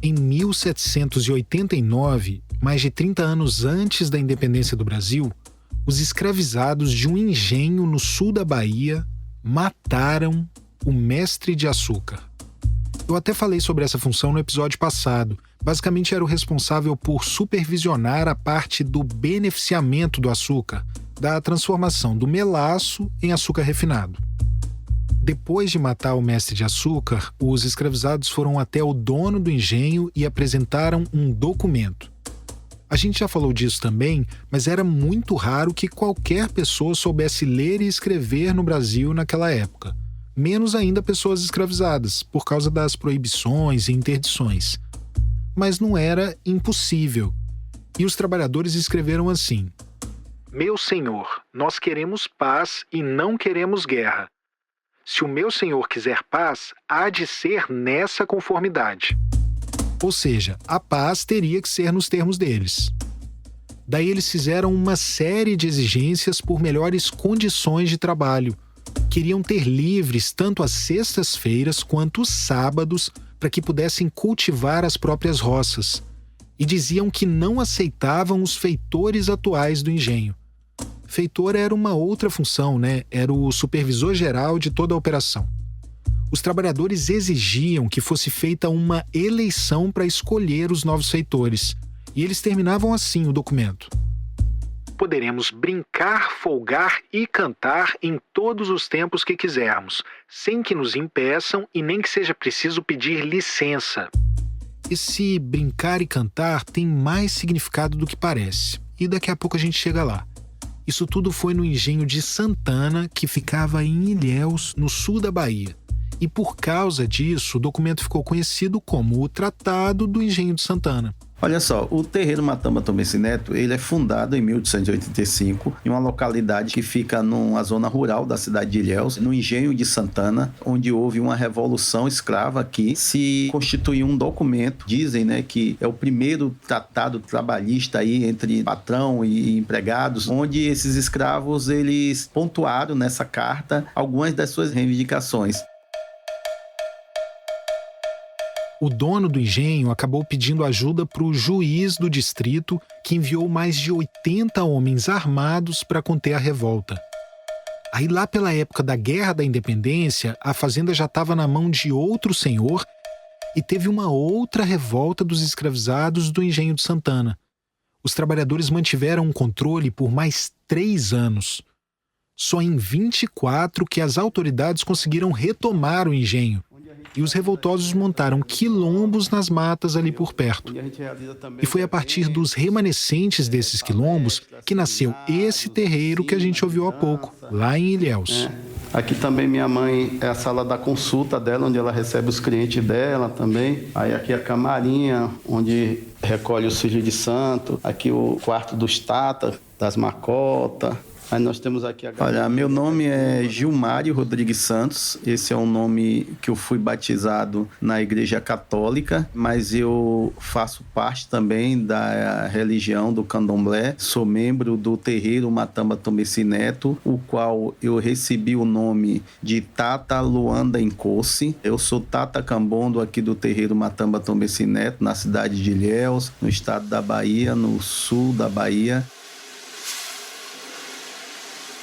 Em 1789, mais de 30 anos antes da independência do Brasil, os escravizados de um engenho no sul da Bahia mataram o mestre de açúcar. Eu até falei sobre essa função no episódio passado. Basicamente era o responsável por supervisionar a parte do beneficiamento do açúcar, da transformação do melaço em açúcar refinado. Depois de matar o mestre de açúcar, os escravizados foram até o dono do engenho e apresentaram um documento. A gente já falou disso também, mas era muito raro que qualquer pessoa soubesse ler e escrever no Brasil naquela época. Menos ainda pessoas escravizadas, por causa das proibições e interdições. Mas não era impossível. E os trabalhadores escreveram assim: Meu senhor, nós queremos paz e não queremos guerra. Se o meu senhor quiser paz, há de ser nessa conformidade. Ou seja, a paz teria que ser nos termos deles. Daí eles fizeram uma série de exigências por melhores condições de trabalho. Queriam ter livres tanto as sextas-feiras quanto os sábados para que pudessem cultivar as próprias roças. E diziam que não aceitavam os feitores atuais do engenho. Feitor era uma outra função, né? Era o supervisor geral de toda a operação. Os trabalhadores exigiam que fosse feita uma eleição para escolher os novos feitores. E eles terminavam assim o documento: Poderemos brincar, folgar e cantar em todos os tempos que quisermos, sem que nos impeçam e nem que seja preciso pedir licença. Esse brincar e cantar tem mais significado do que parece. E daqui a pouco a gente chega lá. Isso tudo foi no engenho de Santana, que ficava em Ilhéus, no sul da Bahia. E por causa disso, o documento ficou conhecido como o Tratado do Engenho de Santana. Olha só, o terreiro Matamba Tomense Neto, ele é fundado em 1885 em uma localidade que fica numa zona rural da cidade de Ilhéus, no engenho de Santana, onde houve uma revolução escrava que se constituiu um documento, dizem, né, que é o primeiro tratado trabalhista aí entre patrão e empregados, onde esses escravos, eles pontuaram nessa carta algumas das suas reivindicações. O dono do engenho acabou pedindo ajuda para o juiz do distrito, que enviou mais de 80 homens armados para conter a revolta. Aí lá pela época da Guerra da Independência, a fazenda já estava na mão de outro senhor e teve uma outra revolta dos escravizados do engenho de Santana. Os trabalhadores mantiveram o controle por mais 3 anos. Só em 24 que as autoridades conseguiram retomar o engenho. E os revoltosos montaram quilombos nas matas ali por perto. E foi a partir dos remanescentes desses quilombos que nasceu esse terreiro que a gente ouviu há pouco, lá em Ilhéus. Aqui também minha mãe é a sala da consulta dela, onde ela recebe os clientes dela também. Aí aqui a camarinha, onde recolhe os filhos de santo. Aqui o quarto dos tatas, das macotas. Aí nós temos aqui a... Olha, meu nome é Gilmário Rodrigues Santos. Esse é um nome que eu fui batizado na Igreja Católica, mas eu faço parte também da religião do Candomblé. Sou membro do terreiro Matamba Tomense Neto, o qual eu recebi o nome de Tata Luanda Nkosi. Eu sou Tata Cambondo aqui do terreiro Matamba Tomense Neto, na cidade de Ilhéus, no estado da Bahia, no sul da Bahia.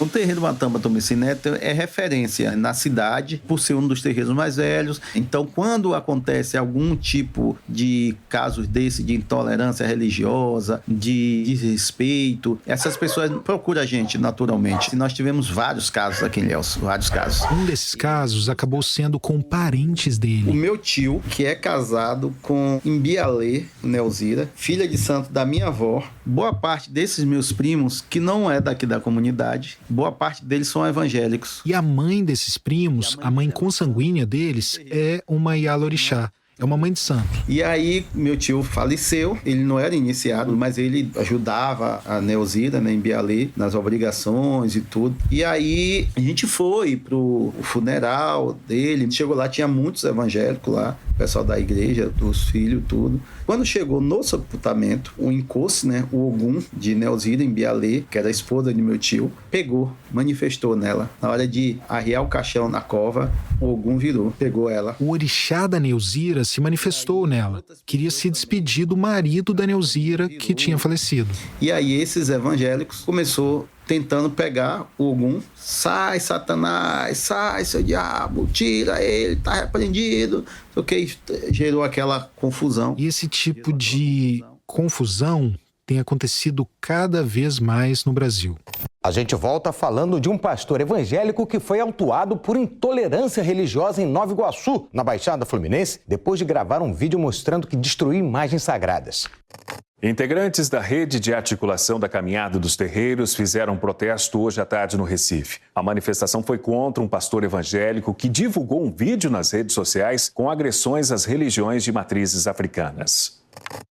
O terreiro Matamba Tomense Neto é referência na cidade por ser um dos terreiros mais velhos. Então, quando acontece algum tipo de casos desse, de intolerância religiosa, de desrespeito, essas pessoas procuram a gente naturalmente. E nós tivemos vários casos aqui em Ilhéus, vários casos. Um desses casos acabou sendo com parentes dele. O meu tio, que é casado com Imbialê Neuzira, filha de santo da minha avó. Boa parte desses meus primos, que não é daqui da comunidade, boa parte deles são evangélicos. E a mãe desses primos, a mãe consanguínea deles, é uma Ialorixá. É uma mãe de santo. E aí, meu tio faleceu. Ele não era iniciado, mas ele ajudava a Neuzira, né, em Bialê, nas obrigações e tudo. E aí, a gente foi pro funeral dele. Chegou lá, tinha muitos evangélicos lá. O pessoal da igreja, dos filhos, tudo. Quando chegou no sepultamento, o Nkosi, né, o Ogum de Neuzira em Bialê, que era a esposa de meu tio, pegou, manifestou nela. Na hora de arriar o caixão na cova, o Ogum virou, pegou ela. O orixá da Neuzira se manifestou nela. Queria se despedir do marido da Neuzira, que tinha falecido. E aí esses evangélicos começou tentando pegar o Ogum. Sai, Satanás, sai, seu diabo, tira ele, tá repreendido. O que gerou aquela confusão. E esse tipo de confusão tem acontecido cada vez mais no Brasil. A gente volta falando de um pastor evangélico que foi autuado por intolerância religiosa em Nova Iguaçu, na Baixada Fluminense, depois de gravar um vídeo mostrando que destruiu imagens sagradas. Integrantes da rede de articulação da Caminhada dos Terreiros fizeram um protesto hoje à tarde no Recife. A manifestação foi contra um pastor evangélico que divulgou um vídeo nas redes sociais com agressões às religiões de matrizes africanas.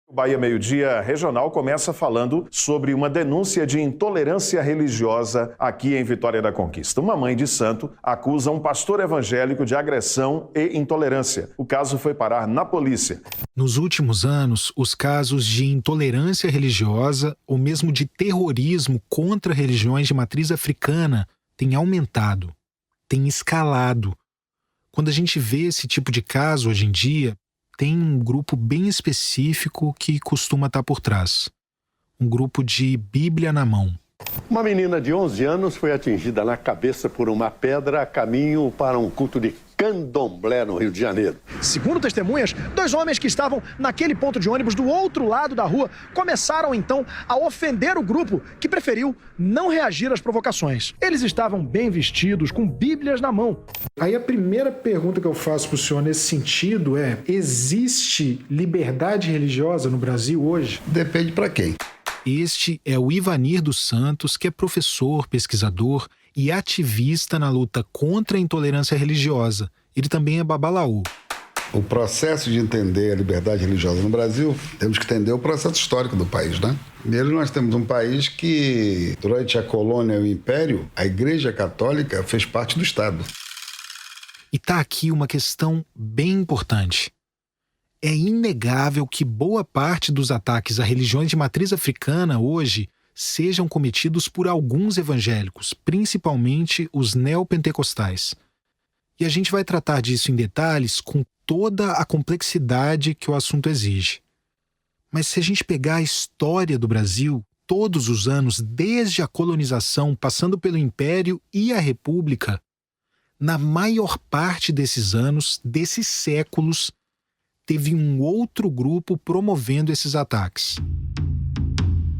O Bahia Meio Dia Regional começa falando sobre uma denúncia de intolerância religiosa aqui em Vitória da Conquista. Uma mãe de santo acusa um pastor evangélico de agressão e intolerância. O caso foi parar na polícia. Nos últimos anos, os casos de intolerância religiosa ou mesmo de terrorismo contra religiões de matriz africana têm aumentado, têm escalado. Quando a gente vê esse tipo de caso hoje em dia, tem um grupo bem específico que costuma estar por trás. Um grupo de Bíblia na mão. Uma menina de 11 anos foi atingida na cabeça por uma pedra a caminho para um culto de candomblé no Rio de Janeiro. Segundo testemunhas, 2 homens que estavam naquele ponto de ônibus do outro lado da rua começaram então a ofender o grupo, que preferiu não reagir às provocações. Eles estavam bem vestidos, com bíblias na mão. Aí a primeira pergunta que eu faço para o senhor nesse sentido é: existe liberdade religiosa no Brasil hoje? Depende para quem. Este é o Ivanir dos Santos, que é professor, pesquisador e ativista na luta contra a intolerância religiosa. Ele também é babalaú. O processo de entender a liberdade religiosa no Brasil, temos que entender o processo histórico do país, né? Primeiro, nós temos um país que, durante a colônia e o império, a Igreja Católica fez parte do Estado. E tá aqui uma questão bem importante. É inegável que boa parte dos ataques a religiões de matriz africana hoje sejam cometidos por alguns evangélicos, principalmente os neopentecostais. E a gente vai tratar disso em detalhes com toda a complexidade que o assunto exige. Mas se a gente pegar a história do Brasil, todos os anos, desde a colonização, passando pelo Império e a República, na maior parte desses anos, desses séculos, teve um outro grupo promovendo esses ataques.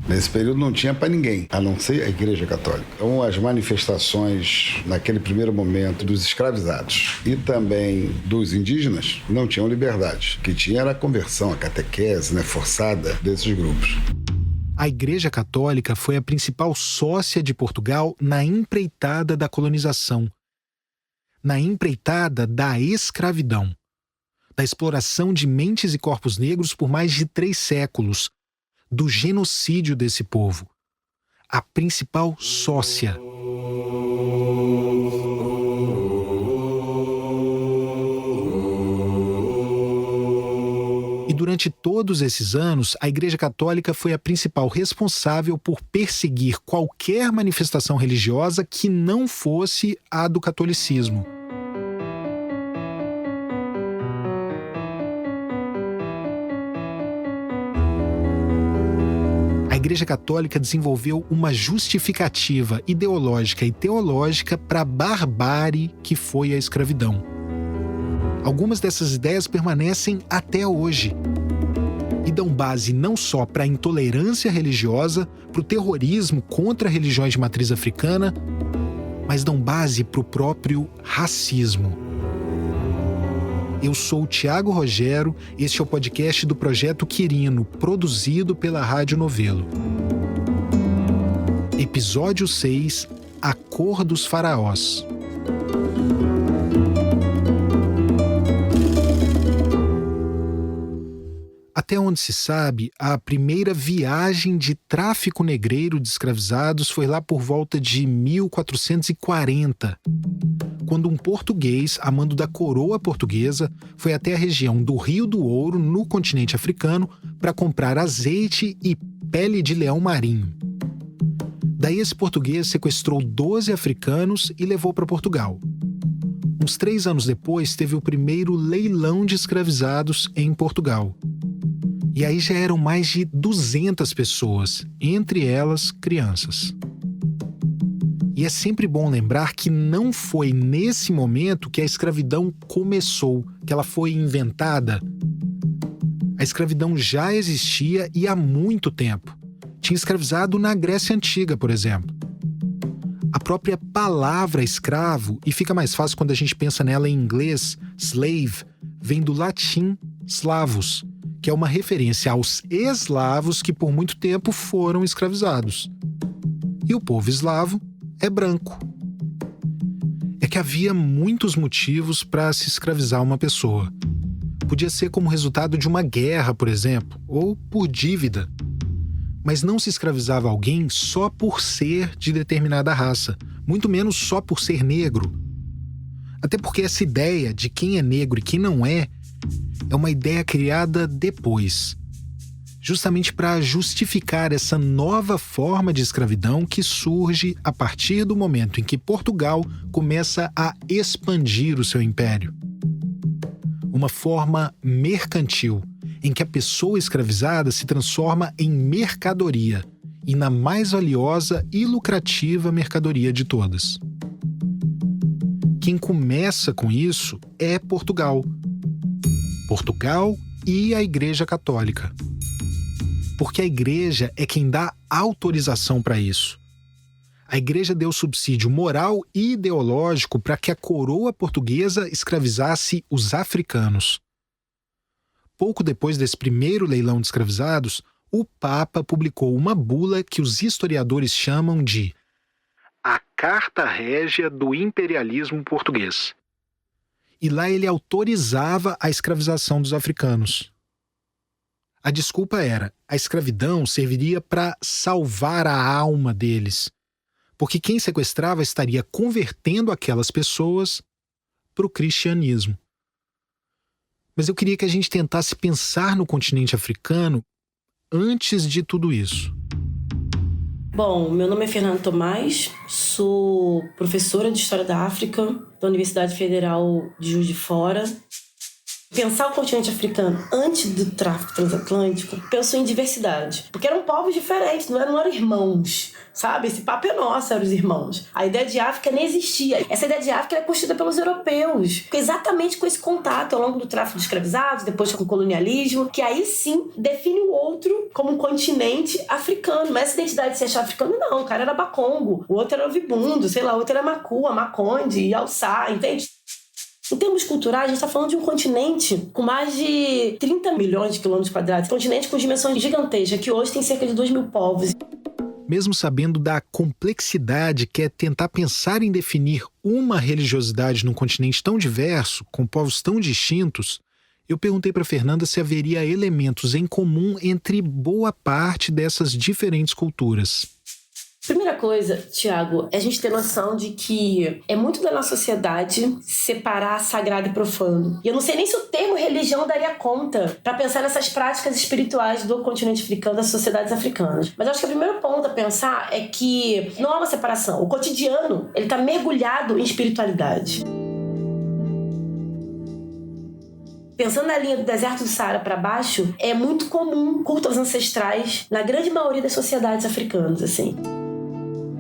Nesse período não tinha para ninguém, a não ser a Igreja Católica. Então, as manifestações, naquele primeiro momento, dos escravizados e também dos indígenas, não tinham liberdade. O que tinha era a conversão, a catequese, forçada desses grupos. A Igreja Católica foi a principal sócia de Portugal na empreitada da colonização, na empreitada da escravidão, da exploração de mentes e corpos negros por mais de 3 séculos, do genocídio desse povo. A principal sócia. E durante todos esses anos, a Igreja Católica foi a principal responsável por perseguir qualquer manifestação religiosa que não fosse a do catolicismo. A Igreja Católica desenvolveu uma justificativa ideológica e teológica para a barbárie que foi a escravidão. Algumas dessas ideias permanecem até hoje e dão base não só para a intolerância religiosa, para o terrorismo contra religiões de matriz africana, mas dão base para o próprio racismo. Eu sou o Tiago Rogero, este é o podcast do Projeto Quirino, produzido pela Rádio Novelo. Episódio 6, A Cor dos Faraós. Até onde se sabe, a primeira viagem de tráfico negreiro de escravizados foi lá por volta de 1440, quando um português, a mando da coroa portuguesa, foi até a região do Rio do Ouro, no continente africano, para comprar azeite e pele de leão marinho. Daí esse português sequestrou 12 africanos e levou para Portugal. Uns 3 anos depois, teve o primeiro leilão de escravizados em Portugal. E aí já eram mais de 200 pessoas, entre elas crianças. E é sempre bom lembrar que não foi nesse momento que a escravidão começou, que ela foi inventada. A escravidão já existia e há muito tempo. Tinha escravizado na Grécia Antiga, por exemplo. A própria palavra escravo, e fica mais fácil quando a gente pensa nela em inglês, slave, vem do latim slavos, que é uma referência aos eslavos que por muito tempo foram escravizados. E o povo eslavo é branco. É que havia muitos motivos para se escravizar uma pessoa. Podia ser como resultado de uma guerra, por exemplo, ou por dívida. Mas não se escravizava alguém só por ser de determinada raça, muito menos só por ser negro. Até porque essa ideia de quem é negro e quem não é uma ideia criada depois, justamente para justificar essa nova forma de escravidão que surge a partir do momento em que Portugal começa a expandir o seu império. Uma forma mercantil, em que a pessoa escravizada se transforma em mercadoria, e na mais valiosa e lucrativa mercadoria de todas. Quem começa com isso é Portugal. Portugal e a Igreja Católica. Porque a Igreja é quem dá autorização para isso. A Igreja deu subsídio moral e ideológico para que a coroa portuguesa escravizasse os africanos. Pouco depois desse primeiro leilão de escravizados, o Papa publicou uma bula que os historiadores chamam de a Carta Régia do Imperialismo Português. E lá ele autorizava a escravização dos africanos. A desculpa era: a escravidão serviria para salvar a alma deles, porque quem sequestrava estaria convertendo aquelas pessoas para o cristianismo. Mas eu queria que a gente tentasse pensar no continente africano antes de tudo isso. Bom, meu nome é Fernanda Tomás, sou professora de História da África da Universidade Federal de Juiz de Fora. Pensar o continente africano antes do tráfico transatlântico, pensou em diversidade. Porque eram povos diferentes, não eram irmãos, sabe? Esse papo é nosso, eram os irmãos. A ideia de África nem existia. Essa ideia de África era construída pelos europeus. Exatamente com esse contato ao longo do tráfico de escravizados, depois com o colonialismo, que aí sim define o outro como um continente africano. Mas essa identidade de se achar africano, não. O cara era Bakongo, o outro era Ovibundo, sei lá, o outro era Makua, Makonde, Alçá, entende? Em termos culturais, a gente está falando de um continente com mais de 30 milhões de quilômetros quadrados. Um continente com dimensões gigantescas, que hoje tem cerca de 2.000 povos. Mesmo sabendo da complexidade que é tentar pensar em definir uma religiosidade num continente tão diverso, com povos tão distintos, eu perguntei para Fernanda se haveria elementos em comum entre boa parte dessas diferentes culturas. Primeira coisa, Tiago, é a gente ter noção de que é muito da nossa sociedade separar sagrado e profano. E eu não sei nem se o termo religião daria conta para pensar nessas práticas espirituais do continente africano, das sociedades africanas. Mas eu acho que o primeiro ponto a pensar é que não há uma separação. O cotidiano, ele está mergulhado em espiritualidade. Pensando na linha do deserto do Saara para baixo, é muito comum culto aos ancestrais na grande maioria das sociedades africanas, assim.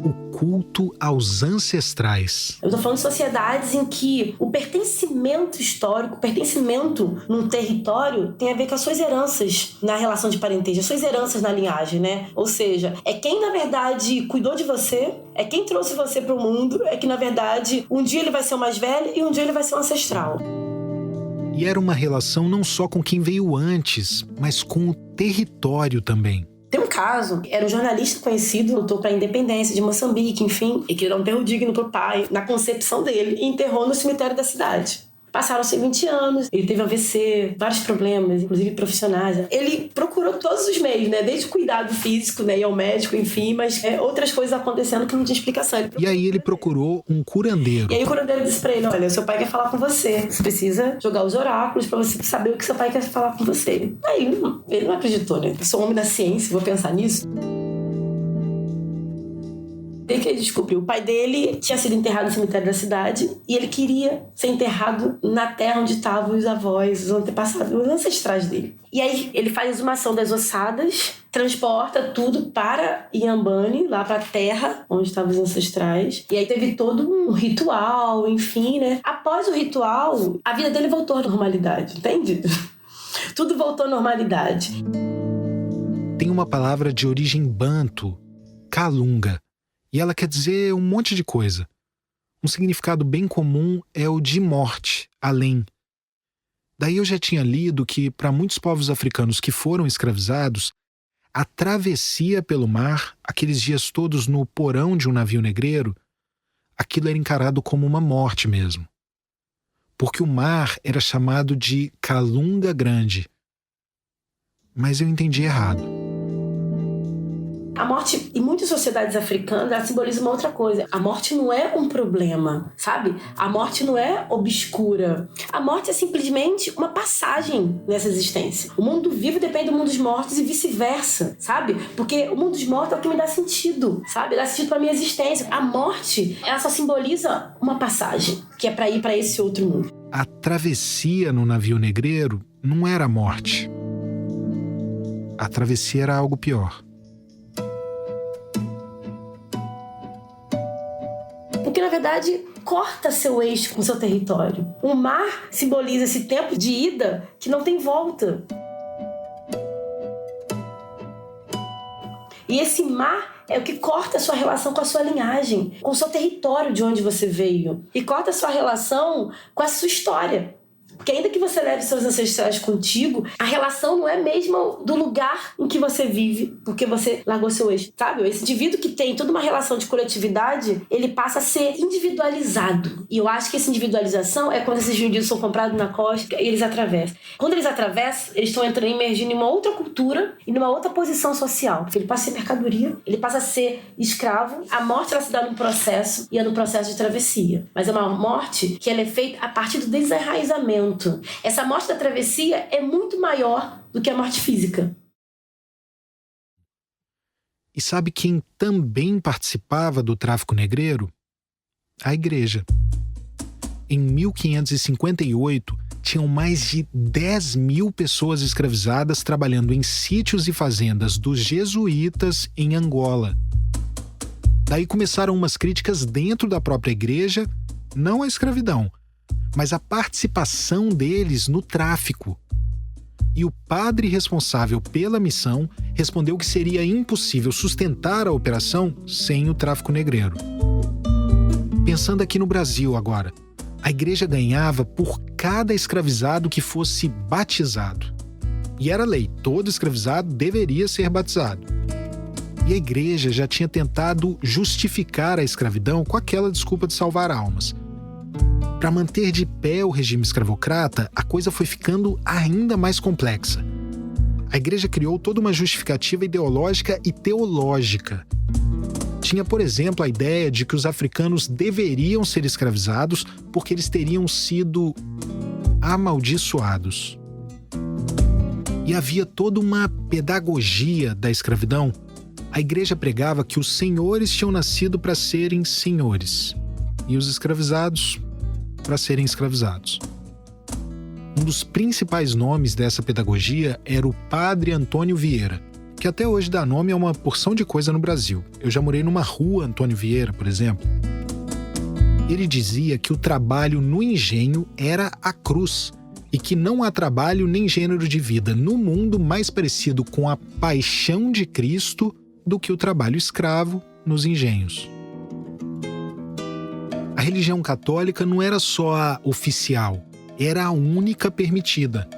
O culto aos ancestrais. Eu estou falando de sociedades em que o pertencimento histórico, o pertencimento num território tem a ver com as suas heranças na relação de parentesco, as suas heranças na linhagem, né? Ou seja, é quem, na verdade, cuidou de você, é quem trouxe você para o mundo, é que, na verdade, um dia ele vai ser o mais velho e um dia ele vai ser um ancestral. E era uma relação não só com quem veio antes, mas com o território também. Tem um caso, era um jornalista conhecido, lutou para a independência de Moçambique, enfim, e queria dar um enterro digno pro pai, na concepção dele, e enterrou no cemitério da cidade. Passaram-se 20 anos, ele teve AVC, vários problemas, inclusive profissionais. Ele procurou todos os meios, né? Desde o cuidado físico, né? E ao médico, enfim, mas outras coisas acontecendo que não tinha explicação. E aí ele procurou um curandeiro. E aí o curandeiro disse pra ele: olha, seu pai quer falar com você. Você precisa jogar os oráculos pra você saber o que seu pai quer falar com você. Aí ele não acreditou, né? Eu sou homem da ciência, vou pensar nisso. Ele descobriu. O pai dele tinha sido enterrado no cemitério da cidade e ele queria ser enterrado na terra onde estavam os avós, os antepassados, os ancestrais dele. E aí ele faz a exumação das ossadas, transporta tudo para Inhambane, lá para a terra onde estavam os ancestrais. E aí teve todo um ritual, enfim, né? Após o ritual, a vida dele voltou à normalidade, entende? Tudo voltou à normalidade. Tem uma palavra de origem banto, Kalunga, e ela quer dizer um monte de coisa. Um significado bem comum é o de morte, além. Daí eu já tinha lido que, para muitos povos africanos que foram escravizados, a travessia pelo mar, aqueles dias todos no porão de um navio negreiro, aquilo era encarado como uma morte mesmo. Porque o mar era chamado de Kalunga Grande. Mas eu entendi errado. A morte, em muitas sociedades africanas, ela simboliza uma outra coisa. A morte não é um problema, sabe? A morte não é obscura. A morte é simplesmente uma passagem nessa existência. O mundo vivo depende do mundo dos mortos e vice-versa, sabe? Porque o mundo dos mortos é o que me dá sentido, sabe? Dá sentido pra minha existência. A morte, ela só simboliza uma passagem, que é pra ir pra esse outro mundo. A travessia no navio negreiro não era a morte. A travessia era algo pior. Porque, na verdade, corta seu eixo com seu território. O mar simboliza esse tempo de ida que não tem volta. E esse mar é o que corta a sua relação com a sua linhagem, com o seu território de onde você veio. E corta a sua relação com a sua história. Porque ainda que você leve seus ancestrais contigo, a relação não é mesmo do lugar em que você vive, porque você largou seu eixo, sabe? Esse indivíduo que tem toda uma relação de coletividade, ele passa a ser individualizado. E eu acho que essa individualização é quando esses indivíduos são comprados na costa e eles atravessam. Quando eles atravessam, eles estão entrando, emergindo em uma outra cultura e numa outra posição social. Porque ele passa a ser mercadoria, ele passa a ser escravo. A morte, ela se dá num processo, e é no processo de travessia. Mas é uma morte que ela é feita a partir do desenraizamento. Essa morte da travessia é muito maior do que a morte física. E sabe quem também participava do tráfico negreiro? A igreja. Em 1558, tinham mais de 10 mil pessoas escravizadas trabalhando em sítios e fazendas dos jesuítas em Angola. Daí começaram umas críticas dentro da própria igreja, não à escravidão, mas a participação deles no tráfico. E o padre responsável pela missão respondeu que seria impossível sustentar a operação sem o tráfico negreiro. Pensando aqui no Brasil agora, a igreja ganhava por cada escravizado que fosse batizado. E era lei, todo escravizado deveria ser batizado. E a igreja já tinha tentado justificar a escravidão com aquela desculpa de salvar almas. Para manter de pé o regime escravocrata, a coisa foi ficando ainda mais complexa. A igreja criou toda uma justificativa ideológica e teológica. Tinha, por exemplo, a ideia de que os africanos deveriam ser escravizados porque eles teriam sido amaldiçoados. E havia toda uma pedagogia da escravidão. A igreja pregava que os senhores tinham nascido para serem senhores e os escravizados para serem escravizados. Um dos principais nomes dessa pedagogia era o Padre Antônio Vieira, que até hoje dá nome a uma porção de coisa no Brasil. Eu já morei numa rua Antônio Vieira, por exemplo. Ele dizia que o trabalho no engenho era a cruz e que não há trabalho nem gênero de vida no mundo mais parecido com a paixão de Cristo do que o trabalho escravo nos engenhos. A religião católica não era só a oficial, era a única permitida.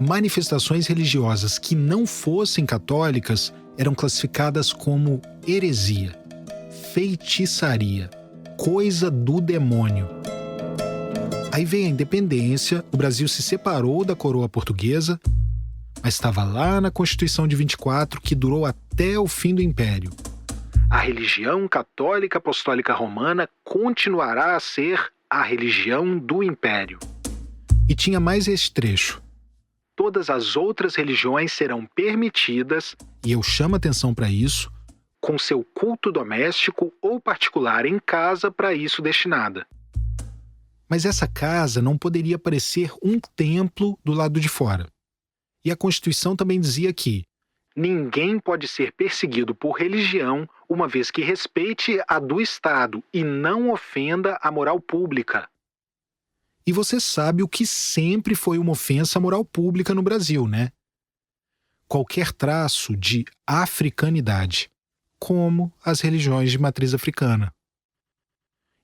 Manifestações religiosas que não fossem católicas eram classificadas como heresia, feitiçaria, coisa do demônio. Aí veio a independência, o Brasil se separou da coroa portuguesa, mas estava lá na Constituição de 24, que durou até o fim do Império. A religião católica apostólica romana continuará a ser a religião do Império. E tinha mais esse trecho. Todas as outras religiões serão permitidas, e eu chamo atenção para isso, com seu culto doméstico ou particular em casa para isso destinada. Mas essa casa não poderia parecer um templo do lado de fora. E a Constituição também dizia que ninguém pode ser perseguido por religião, uma vez que respeite a do Estado e não ofenda a moral pública. E você sabe o que sempre foi uma ofensa à moral pública no Brasil, né? Qualquer traço de africanidade, como as religiões de matriz africana.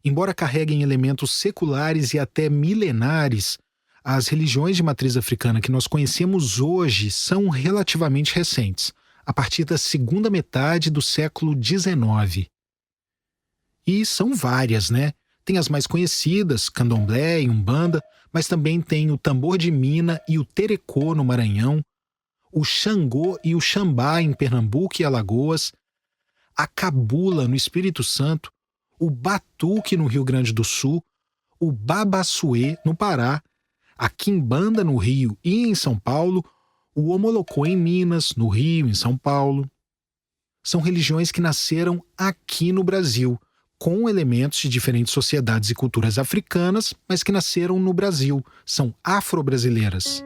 Embora carreguem elementos seculares e até milenares, as religiões de matriz africana que nós conhecemos hoje são relativamente recentes, a partir da segunda metade do século XIX. E são várias, né? Tem as mais conhecidas, Candomblé e Umbanda, mas também tem o tambor de Mina e o terecô no Maranhão, o Xangô e o Xambá em Pernambuco e Alagoas, a Cabula no Espírito Santo, o Batuque no Rio Grande do Sul, o Babaçuê no Pará, a Quimbanda no Rio e em São Paulo, o Omolocô em Minas, no Rio e em São Paulo. São religiões que nasceram aqui no Brasil, com elementos de diferentes sociedades e culturas africanas, mas que nasceram no Brasil, são afro-brasileiras.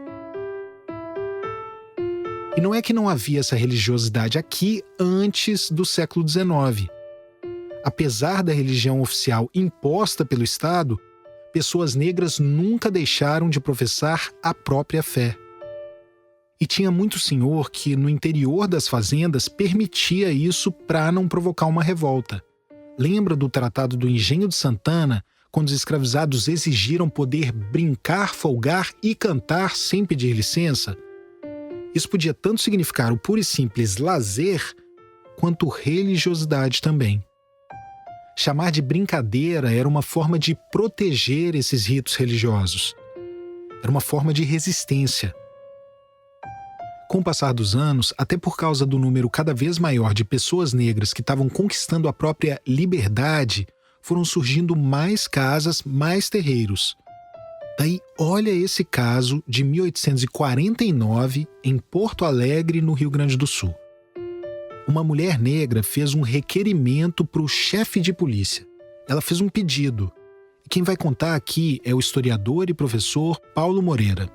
E não é que não havia essa religiosidade aqui antes do século XIX. Apesar da religião oficial imposta pelo Estado, pessoas negras nunca deixaram de professar a própria fé. E tinha muito senhor que, no interior das fazendas, permitia isso para não provocar uma revolta. Lembra do Tratado do Engenho de Santana, quando os escravizados exigiram poder brincar, folgar e cantar sem pedir licença? Isso podia tanto significar o puro e simples lazer, quanto religiosidade também. Chamar de brincadeira era uma forma de proteger esses ritos religiosos. Era uma forma de resistência. Com o passar dos anos, até por causa do número cada vez maior de pessoas negras que estavam conquistando a própria liberdade, foram surgindo mais casas, mais terreiros. Daí, olha esse caso de 1849 em Porto Alegre, no Rio Grande do Sul. Uma mulher negra fez um requerimento para o chefe de polícia. Ela fez um pedido. E quem vai contar aqui é o historiador e professor Paulo Moreira.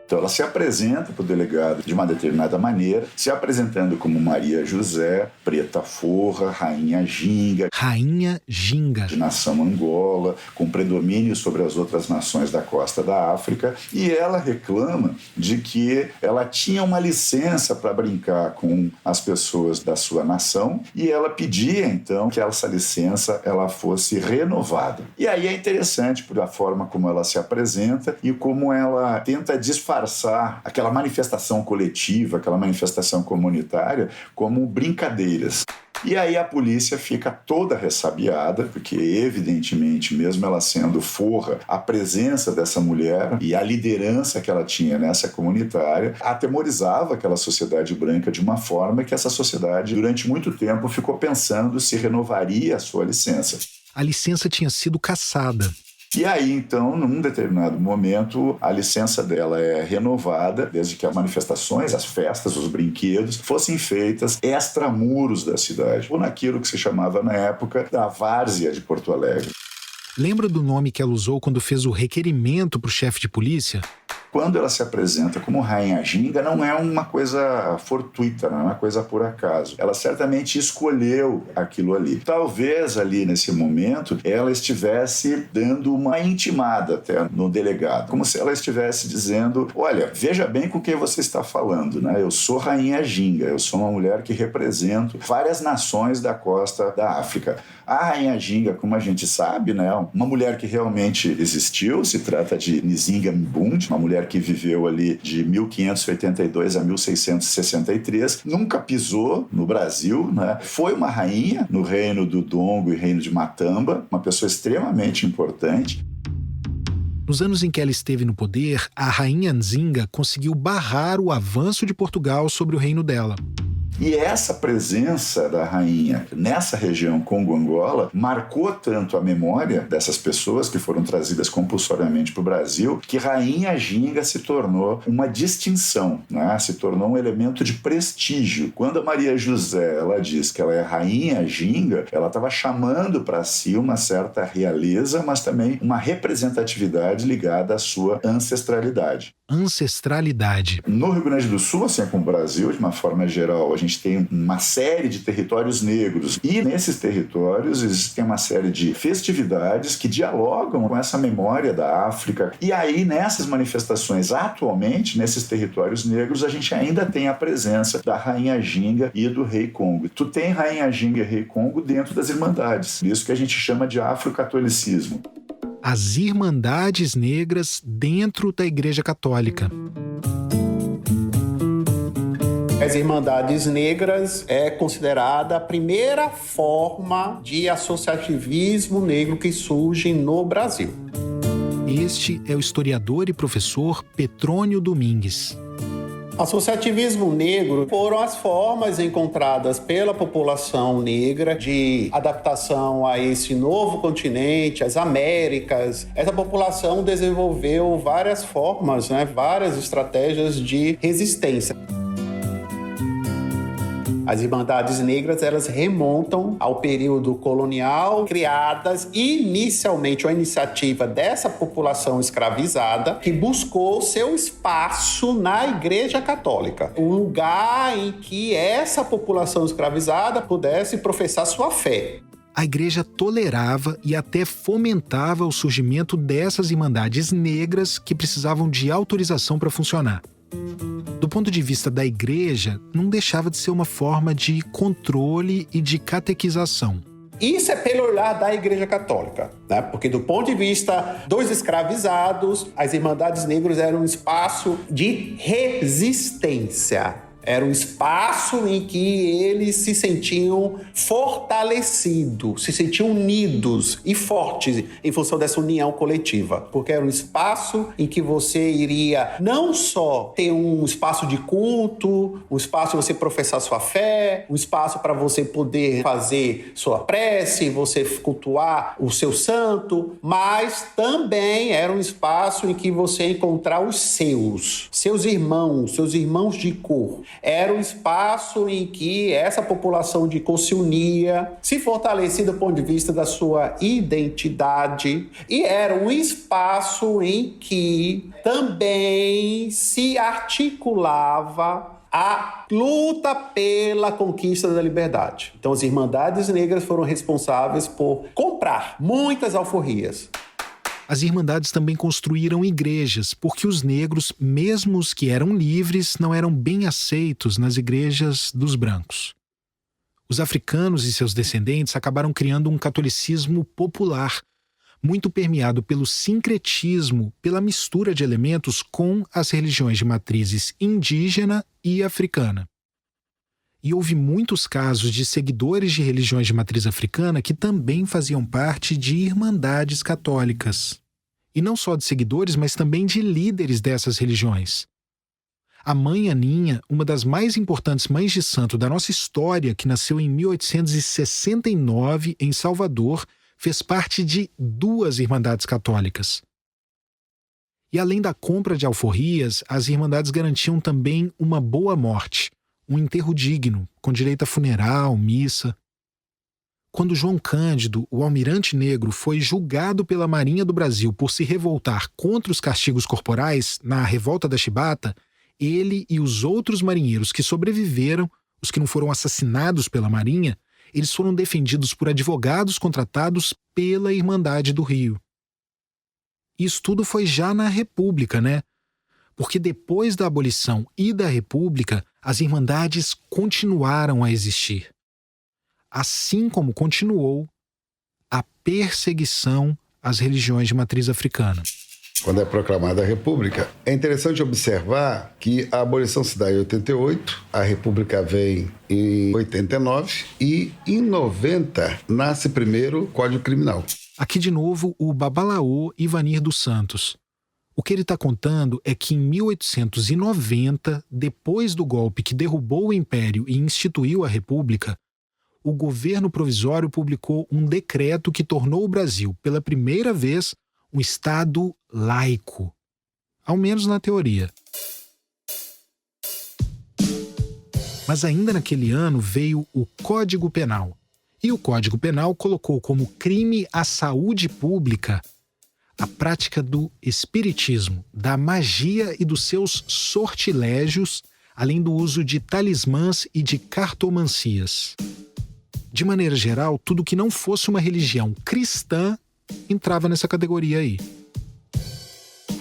Então ela se apresenta para o delegado de uma determinada maneira, se apresentando como Maria José, Preta Forra, Rainha Ginga. Rainha Ginga. De nação Angola, com predomínio sobre as outras nações da costa da África. E ela reclama de que ela tinha uma licença para brincar com as pessoas da sua nação e ela pedia, então, que essa licença ela fosse renovada. E aí é interessante por a forma como ela se apresenta e como ela tenta disfarçar aquela manifestação coletiva, aquela manifestação comunitária como brincadeiras. E aí a polícia fica toda ressabiada, porque evidentemente, mesmo ela sendo forra, a presença dessa mulher e a liderança que ela tinha nessa comunitária atemorizava aquela sociedade branca de uma forma que essa sociedade, durante muito tempo, ficou pensando se renovaria a sua licença. A licença tinha sido cassada. E aí, então, num determinado momento, a licença dela é renovada, desde que as manifestações, as festas, os brinquedos fossem feitas extramuros da cidade, ou naquilo que se chamava na época da várzea de Porto Alegre. Lembra do nome que ela usou quando fez o requerimento para o chefe de polícia? Quando ela se apresenta como Rainha Ginga, não é uma coisa fortuita, não é uma coisa por acaso. Ela certamente escolheu aquilo ali. Talvez ali nesse momento ela estivesse dando uma intimada até no delegado, como se ela estivesse dizendo: olha, veja bem com quem você está falando, né? Eu sou Rainha Ginga, eu sou uma mulher que represento várias nações da costa da África. A Rainha Ginga, como a gente sabe, né, uma mulher que realmente existiu, se trata de Nzinga Mbund, uma mulher que viveu ali de 1582 a 1663, nunca pisou no Brasil, né? Foi uma rainha no reino do Dongo e reino de Matamba, uma pessoa extremamente importante. Nos anos em que ela esteve no poder, a rainha Nzinga conseguiu barrar o avanço de Portugal sobre o reino dela. E essa presença da rainha nessa região Congo-Angola marcou tanto a memória dessas pessoas que foram trazidas compulsoriamente para o Brasil, que Rainha Ginga se tornou uma distinção, né? Se tornou um elemento de prestígio. Quando a Maria José ela diz que ela é Rainha Ginga, ela estava chamando para si uma certa realeza, mas também uma representatividade ligada à sua ancestralidade. Ancestralidade. No Rio Grande do Sul, assim como o Brasil, de uma forma geral, a gente tem uma série de territórios negros e nesses territórios existem uma série de festividades que dialogam com essa memória da África. E aí, nessas manifestações, atualmente, nesses territórios negros, a gente ainda tem a presença da Rainha Ginga e do Rei Congo. Tu tem Rainha Ginga e Rei Congo dentro das Irmandades. Isso que a gente chama de afrocatolicismo. As Irmandades Negras dentro da Igreja Católica. As Irmandades Negras é considerada a primeira forma de associativismo negro que surge no Brasil. Este é o historiador e professor Petrônio Domingues. Associativismo negro foram as formas encontradas pela população negra de adaptação a esse novo continente, as Américas. Essa população desenvolveu várias formas, várias estratégias de resistência. As Irmandades Negras, elas remontam ao período colonial, criadas inicialmente uma iniciativa dessa população escravizada que buscou seu espaço na Igreja Católica, um lugar em que essa população escravizada pudesse professar sua fé. A igreja tolerava e até fomentava o surgimento dessas irmandades negras que precisavam de autorização para funcionar. Do ponto de vista da igreja, não deixava de ser uma forma de controle e de catequização. Isso é pelo olhar da Igreja Católica, porque do ponto de vista dos escravizados, as Irmandades Negras eram um espaço de resistência. Era um espaço em que eles se sentiam fortalecidos, se sentiam unidos e fortes em função dessa união coletiva. Porque era um espaço em que você iria não só ter um espaço de culto, um espaço para você professar sua fé, um espaço para você poder fazer sua prece, você cultuar o seu santo, mas também era um espaço em que você ia encontrar os seus irmãos de cor. Era um espaço em que essa população de cor se unia, se fortalecia do ponto de vista da sua identidade, e era um espaço em que também se articulava a luta pela conquista da liberdade. Então, as Irmandades Negras foram responsáveis por comprar muitas alforrias. As Irmandades também construíram igrejas, porque os negros, mesmo os que eram livres, não eram bem aceitos nas igrejas dos brancos. Os africanos e seus descendentes acabaram criando um catolicismo popular, muito permeado pelo sincretismo, pela mistura de elementos com as religiões de matrizes indígena e africana. E houve muitos casos de seguidores de religiões de matriz africana que também faziam parte de irmandades católicas. E não só de seguidores, mas também de líderes dessas religiões. A mãe Aninha, uma das mais importantes mães de santo da nossa história, que nasceu em 1869 em Salvador, fez parte de 2 irmandades católicas. E além da compra de alforrias, as irmandades garantiam também uma boa morte, um enterro digno, com direito a funeral, missa. Quando João Cândido, o almirante negro, foi julgado pela Marinha do Brasil por se revoltar contra os castigos corporais na Revolta da Chibata, ele e os outros marinheiros que sobreviveram, os que não foram assassinados pela Marinha, eles foram defendidos por advogados contratados pela Irmandade do Rio. Isso tudo foi já na República, né? Porque depois da abolição e da República, as Irmandades continuaram a existir. Assim como continuou a perseguição às religiões de matriz africana. Quando é proclamada a República, é interessante observar que a abolição se dá em 88, a República vem em 89 e em 90 nasce primeiro o Código Criminal. Aqui de novo o babalaô Ivanir dos Santos. O que ele está contando é que em 1890, depois do golpe que derrubou o Império e instituiu a República, o governo provisório publicou um decreto que tornou o Brasil, pela primeira vez, um Estado laico. Ao menos na teoria. Mas ainda naquele ano veio o Código Penal. E o Código Penal colocou como crime à saúde pública a prática do espiritismo, da magia e dos seus sortilégios, além do uso de talismãs e de cartomancias. De maneira geral, tudo que não fosse uma religião cristã entrava nessa categoria aí.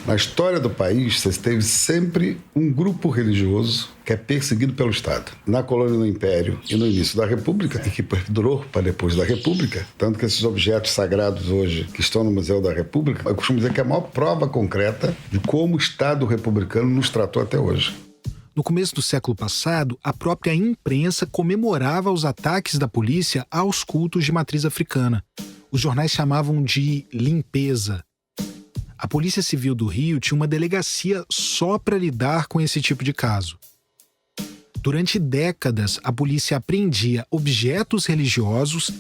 Na história do país, você teve sempre um grupo religioso que é perseguido pelo Estado. Na colônia do Império e no início da República, e que perdurou para depois da República, tanto que esses objetos sagrados hoje que estão no Museu da República, eu costumo dizer que é a maior prova concreta de como o Estado republicano nos tratou até hoje. No começo do século passado, a própria imprensa comemorava os ataques da polícia aos cultos de matriz africana. Os jornais chamavam de limpeza. A Polícia Civil do Rio tinha uma delegacia só para lidar com esse tipo de caso. Durante décadas, a polícia apreendia objetos religiosos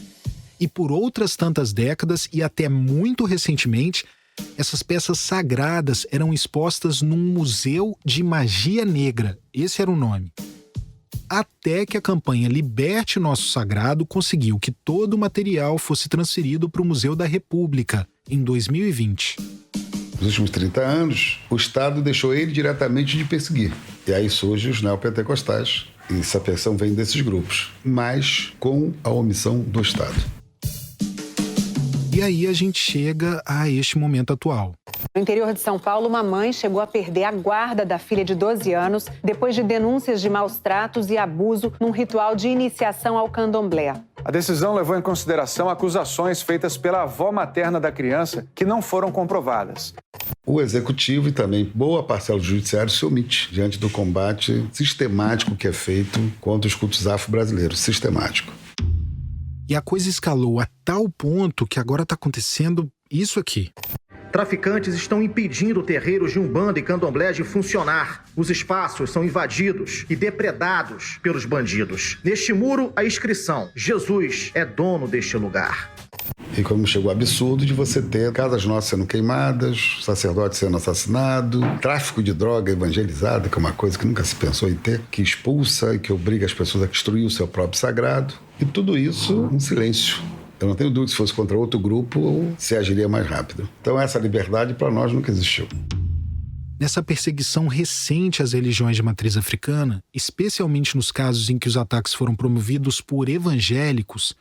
e por outras tantas décadas e até muito recentemente, essas peças sagradas eram expostas num museu de magia negra. Esse era o nome. Até que a campanha Liberte Nosso Sagrado conseguiu que todo o material fosse transferido para o Museu da República em 2020. Nos últimos 30 anos, o Estado deixou ele diretamente de perseguir. E aí surgem os neopentecostais. E essa pressão vem desses grupos, mas com a omissão do Estado. E aí a gente chega a este momento atual. No interior de São Paulo, uma mãe chegou a perder a guarda da filha de 12 anos depois de denúncias de maus tratos e abuso num ritual de iniciação ao candomblé. A decisão levou em consideração acusações feitas pela avó materna da criança que não foram comprovadas. O executivo e também boa parcela do judiciário se omite diante do combate sistemático que é feito contra os cultos afro-brasileiros. Sistemático. E a coisa escalou a tal ponto que agora está acontecendo isso aqui. Traficantes estão impedindo terreiros de Umbanda e Candomblé de funcionar. Os espaços são invadidos e depredados pelos bandidos. Neste muro, a inscrição: Jesus é dono deste lugar. E como chegou o absurdo de você ter casas nossas sendo queimadas, sacerdotes sendo assassinados, tráfico de droga evangelizada, que é uma coisa que nunca se pensou em ter, que expulsa e que obriga as pessoas a destruir o seu próprio sagrado. E tudo isso, um silêncio. Eu não tenho dúvida que se fosse contra outro grupo, se agiria mais rápido. Então essa liberdade para nós nunca existiu. Nessa perseguição recente às religiões de matriz africana, especialmente nos casos em que os ataques foram promovidos por evangélicos,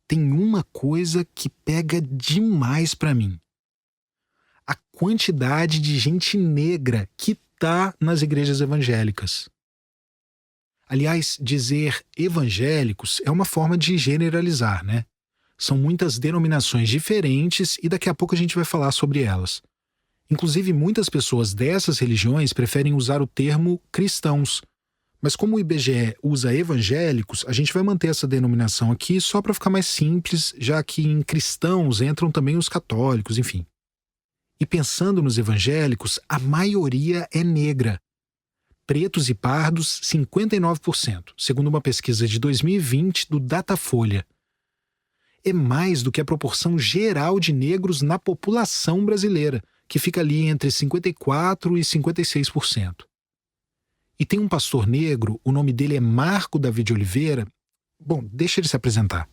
tem uma coisa que pega demais para mim. A quantidade de gente negra que tá nas igrejas evangélicas. Aliás, dizer evangélicos é uma forma de generalizar, né? São muitas denominações diferentes e daqui a pouco a gente vai falar sobre elas. Inclusive, muitas pessoas dessas religiões preferem usar o termo cristãos. Mas como o IBGE usa evangélicos, a gente vai manter essa denominação aqui só para ficar mais simples, já que em cristãos entram também os católicos, enfim. E pensando nos evangélicos, a maioria é negra. Pretos e pardos, 59%, segundo uma pesquisa de 2020 do Datafolha. É mais do que a proporção geral de negros na população brasileira, que fica ali entre 54% e 56%. E tem um pastor negro, o nome dele é Marco David Oliveira. Bom, deixa ele se apresentar.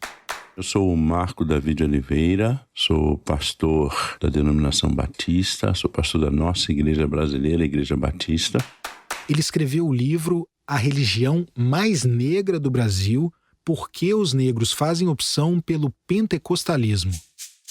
Eu sou o Marco David Oliveira, sou pastor da denominação Batista, sou pastor da nossa igreja brasileira, a Igreja Batista. Ele escreveu o livro A Religião Mais Negra do Brasil, Por que os negros fazem opção pelo pentecostalismo.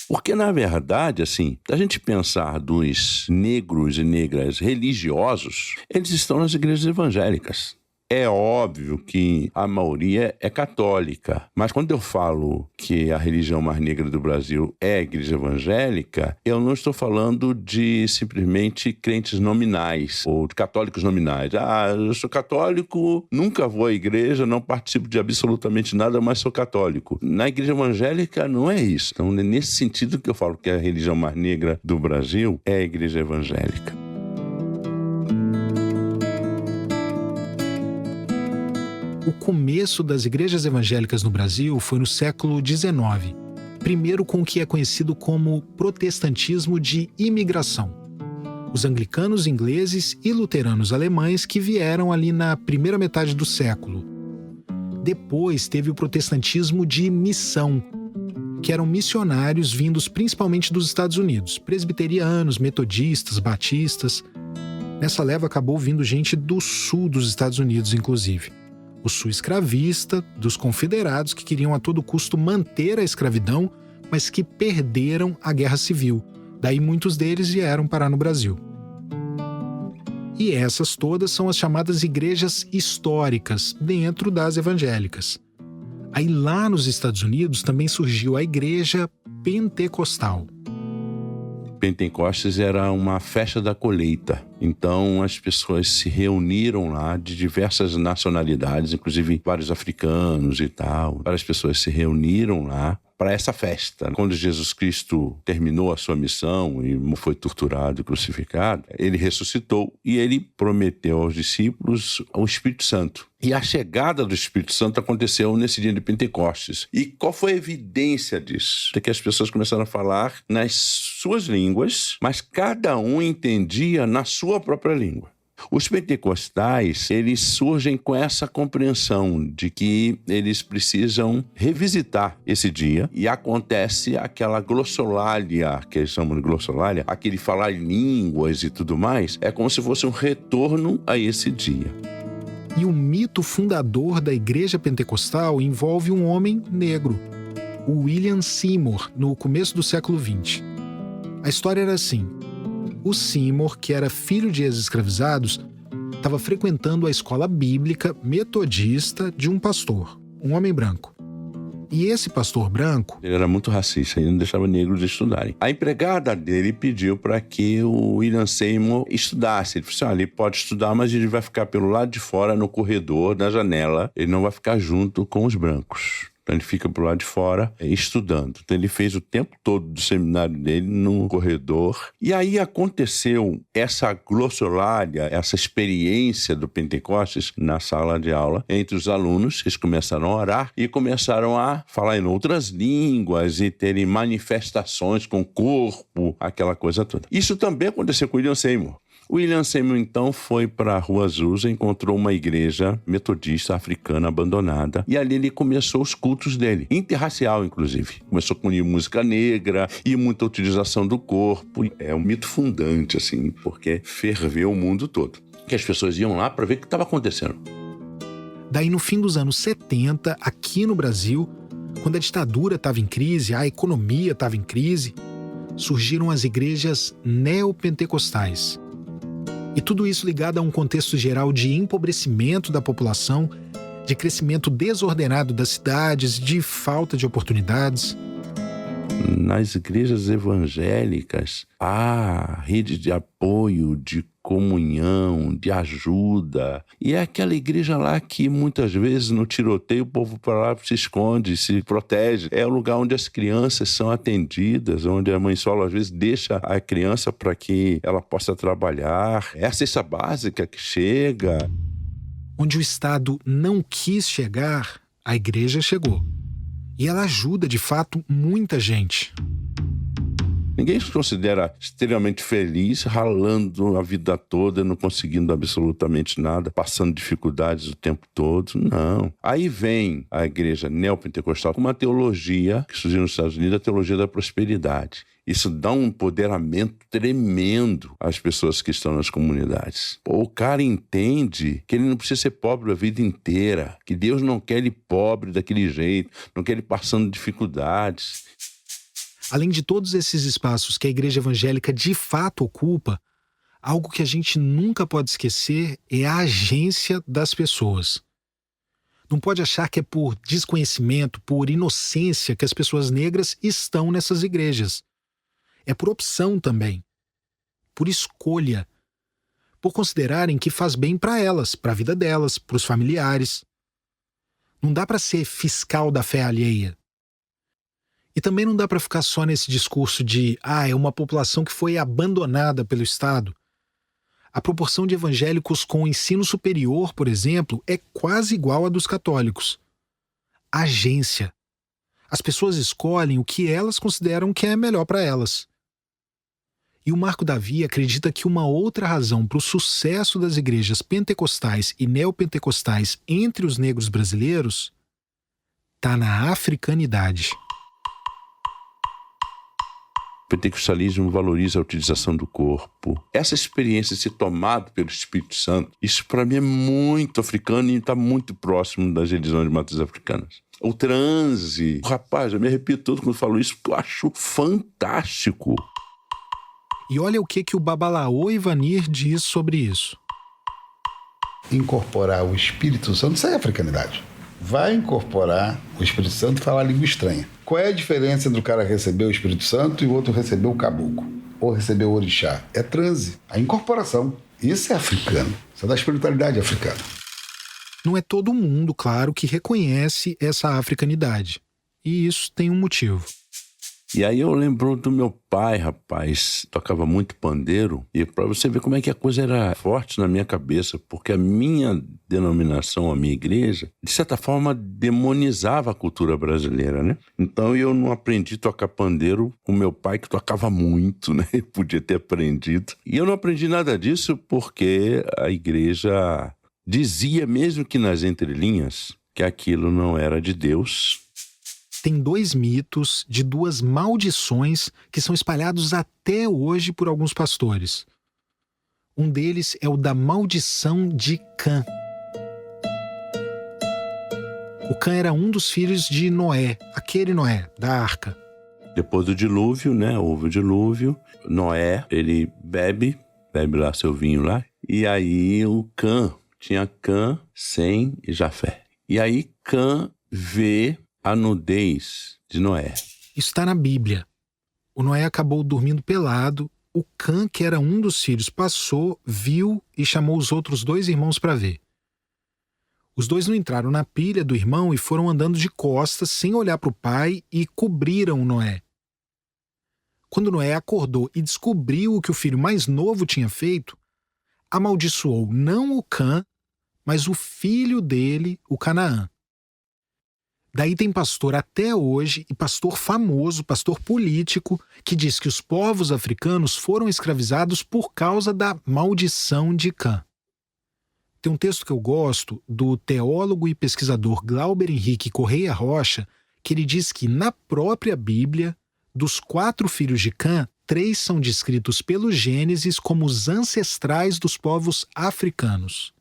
Porque, na verdade, assim, se a gente pensar dos negros e negras religiosos, eles estão nas igrejas evangélicas. É óbvio que a maioria é católica, mas quando eu falo que a religião mais negra do Brasil é a igreja evangélica, eu não estou falando de simplesmente crentes nominais ou de católicos nominais. Eu sou católico, nunca vou à igreja, não participo de absolutamente nada, mas sou católico. Na igreja evangélica não é isso. Então é nesse sentido que eu falo que a religião mais negra do Brasil é a igreja evangélica. O começo das igrejas evangélicas no Brasil foi no século XIX, primeiro com o que é conhecido como protestantismo de imigração. Os anglicanos ingleses e luteranos alemães que vieram ali na primeira metade do século. Depois teve o protestantismo de missão, que eram missionários vindos principalmente dos Estados Unidos, presbiterianos, metodistas, batistas. Nessa leva acabou vindo gente do sul dos Estados Unidos, inclusive. O sul escravista, dos confederados que queriam a todo custo manter a escravidão, mas que perderam a guerra civil. Daí muitos deles vieram parar no Brasil. E essas todas são as chamadas igrejas históricas, dentro das evangélicas. Aí lá nos Estados Unidos também surgiu a igreja pentecostal. Pentecostes era uma festa da colheita. Então as pessoas se reuniram lá de diversas nacionalidades, inclusive vários africanos e tal. Várias pessoas se reuniram lá para essa festa. Quando Jesus Cristo terminou a sua missão e foi torturado e crucificado, ele ressuscitou e ele prometeu aos discípulos o Espírito Santo. E a chegada do Espírito Santo aconteceu nesse dia de Pentecostes. E qual foi a evidência disso? É que as pessoas começaram a falar nas suas línguas, mas cada um entendia na sua própria língua. Os pentecostais, eles surgem com essa compreensão de que eles precisam revisitar esse dia e acontece aquela glossolalia, que eles chamam de glossolalia, aquele falar em línguas e tudo mais, é como se fosse um retorno a esse dia. E o mito fundador da igreja pentecostal envolve um homem negro, o William Seymour, no começo do século XX. A história era assim: o Seymour, que era filho de ex-escravizados, estava frequentando a escola bíblica metodista de um pastor, um homem branco. E esse pastor branco... Ele era muito racista e não deixava negros estudarem. A empregada dele pediu para que o William Seymour estudasse. Ele falou assim: olha, ele pode estudar, mas ele vai ficar pelo lado de fora, no corredor, na janela. Ele não vai ficar junto com os brancos. Então ele fica pro lado de fora estudando. Então ele fez o tempo todo do seminário dele no corredor. E aí aconteceu essa glossolalia, essa experiência do Pentecostes na sala de aula entre os alunos. Eles começaram a orar e começaram a falar em outras línguas e terem manifestações com o corpo, aquela coisa toda. Isso também aconteceu com William Seymour. O William Seymour, então, foi para a Rua Azusa, encontrou uma igreja metodista africana abandonada e ali ele começou os cultos dele, interracial, inclusive. Começou com música negra e muita utilização do corpo. É um mito fundante, assim, porque ferveu o mundo todo. Que as pessoas iam lá para ver o que estava acontecendo. Daí, no fim dos anos 70, aqui no Brasil, quando a ditadura estava em crise, a economia estava em crise, surgiram as igrejas neopentecostais. E tudo isso ligado a um contexto geral de empobrecimento da população, de crescimento desordenado das cidades, de falta de oportunidades. Nas igrejas evangélicas, há rede de apoio, de comunhão, de ajuda. E é aquela igreja lá que muitas vezes no tiroteio o povo para lá se esconde, se protege. É o lugar onde as crianças são atendidas, onde a mãe solo às vezes deixa a criança para que ela possa trabalhar. É a cesta básica que chega. Onde o Estado não quis chegar, a igreja chegou. E ela ajuda, de fato, muita gente. Ninguém se considera extremamente feliz, ralando a vida toda, não conseguindo absolutamente nada, passando dificuldades o tempo todo. Não. Aí vem a igreja neopentecostal com uma teologia que surgiu nos Estados Unidos, a teologia da prosperidade. Isso dá um empoderamento tremendo às pessoas que estão nas comunidades. O cara entende que ele não precisa ser pobre a vida inteira, que Deus não quer ele pobre daquele jeito, não quer ele passando dificuldades. Além de todos esses espaços que a igreja evangélica de fato ocupa, algo que a gente nunca pode esquecer é a agência das pessoas. Não pode achar que é por desconhecimento, por inocência que as pessoas negras estão nessas igrejas. É por opção também, por escolha, por considerarem que faz bem para elas, para a vida delas, para os familiares. Não dá para ser fiscal da fé alheia. E também não dá para ficar só nesse discurso de é uma população que foi abandonada pelo Estado. A proporção de evangélicos com ensino superior, por exemplo, é quase igual à dos católicos. Agência. As pessoas escolhem o que elas consideram que é melhor para elas. E o Marco Davi acredita que uma outra razão para o sucesso das igrejas pentecostais e neopentecostais entre os negros brasileiros está na africanidade. O pentecostalismo valoriza a utilização do corpo. Essa experiência de ser tomado pelo Espírito Santo, isso para mim é muito africano e está muito próximo das religiões de matriz africanas. O transe. Rapaz, eu me arrepio todo quando falo isso, porque eu acho fantástico. E olha o que o Babalaô Ivanir diz sobre isso. Incorporar o Espírito Santo, isso é africanidade. Vai incorporar o Espírito Santo e falar língua estranha. Qual é a diferença entre o cara receber o Espírito Santo e o outro receber o caboclo? Ou receber o orixá? É transe, a incorporação. Isso é africano, isso é da espiritualidade africana. Não é todo mundo, claro, que reconhece essa africanidade. E isso tem um motivo. E aí eu lembro do meu pai, rapaz, tocava muito pandeiro, e para você ver como é que a coisa era forte na minha cabeça, porque a minha denominação, a minha igreja, de certa forma demonizava a cultura brasileira, né? Então eu não aprendi a tocar pandeiro com meu pai, que tocava muito, né? Eu podia ter aprendido. E eu não aprendi nada disso porque a igreja dizia, mesmo que nas entrelinhas, que aquilo não era de Deus. Tem 2 mitos de 2 maldições que são espalhados até hoje por alguns pastores. Um deles é o da maldição de Cã. O Cã era um dos filhos de Noé, aquele Noé, da arca. Depois do dilúvio, né? Houve o dilúvio. Noé, ele bebe lá seu vinho lá. E aí o Cã, tinha Cã, Sem e Jafé. E aí Cã vê a nudez de Noé. Isso está na Bíblia. O Noé acabou dormindo pelado. O Cã, que era um dos filhos, passou, viu e chamou os outros 2 irmãos para ver. Os 2 não entraram na pilha do irmão e foram andando de costas, sem olhar para o pai, e cobriram Noé. Quando Noé acordou e descobriu o que o filho mais novo tinha feito, amaldiçoou não o Cã, mas o filho dele, o Canaã. Daí tem pastor até hoje, e pastor famoso, pastor político, que diz que os povos africanos foram escravizados por causa da maldição de Cã. Tem um texto que eu gosto, do teólogo e pesquisador Glauber Henrique Correia Rocha, que ele diz que na própria Bíblia, dos 4 filhos de Cã, 3 são descritos pelo Gênesis como os ancestrais dos povos africanos.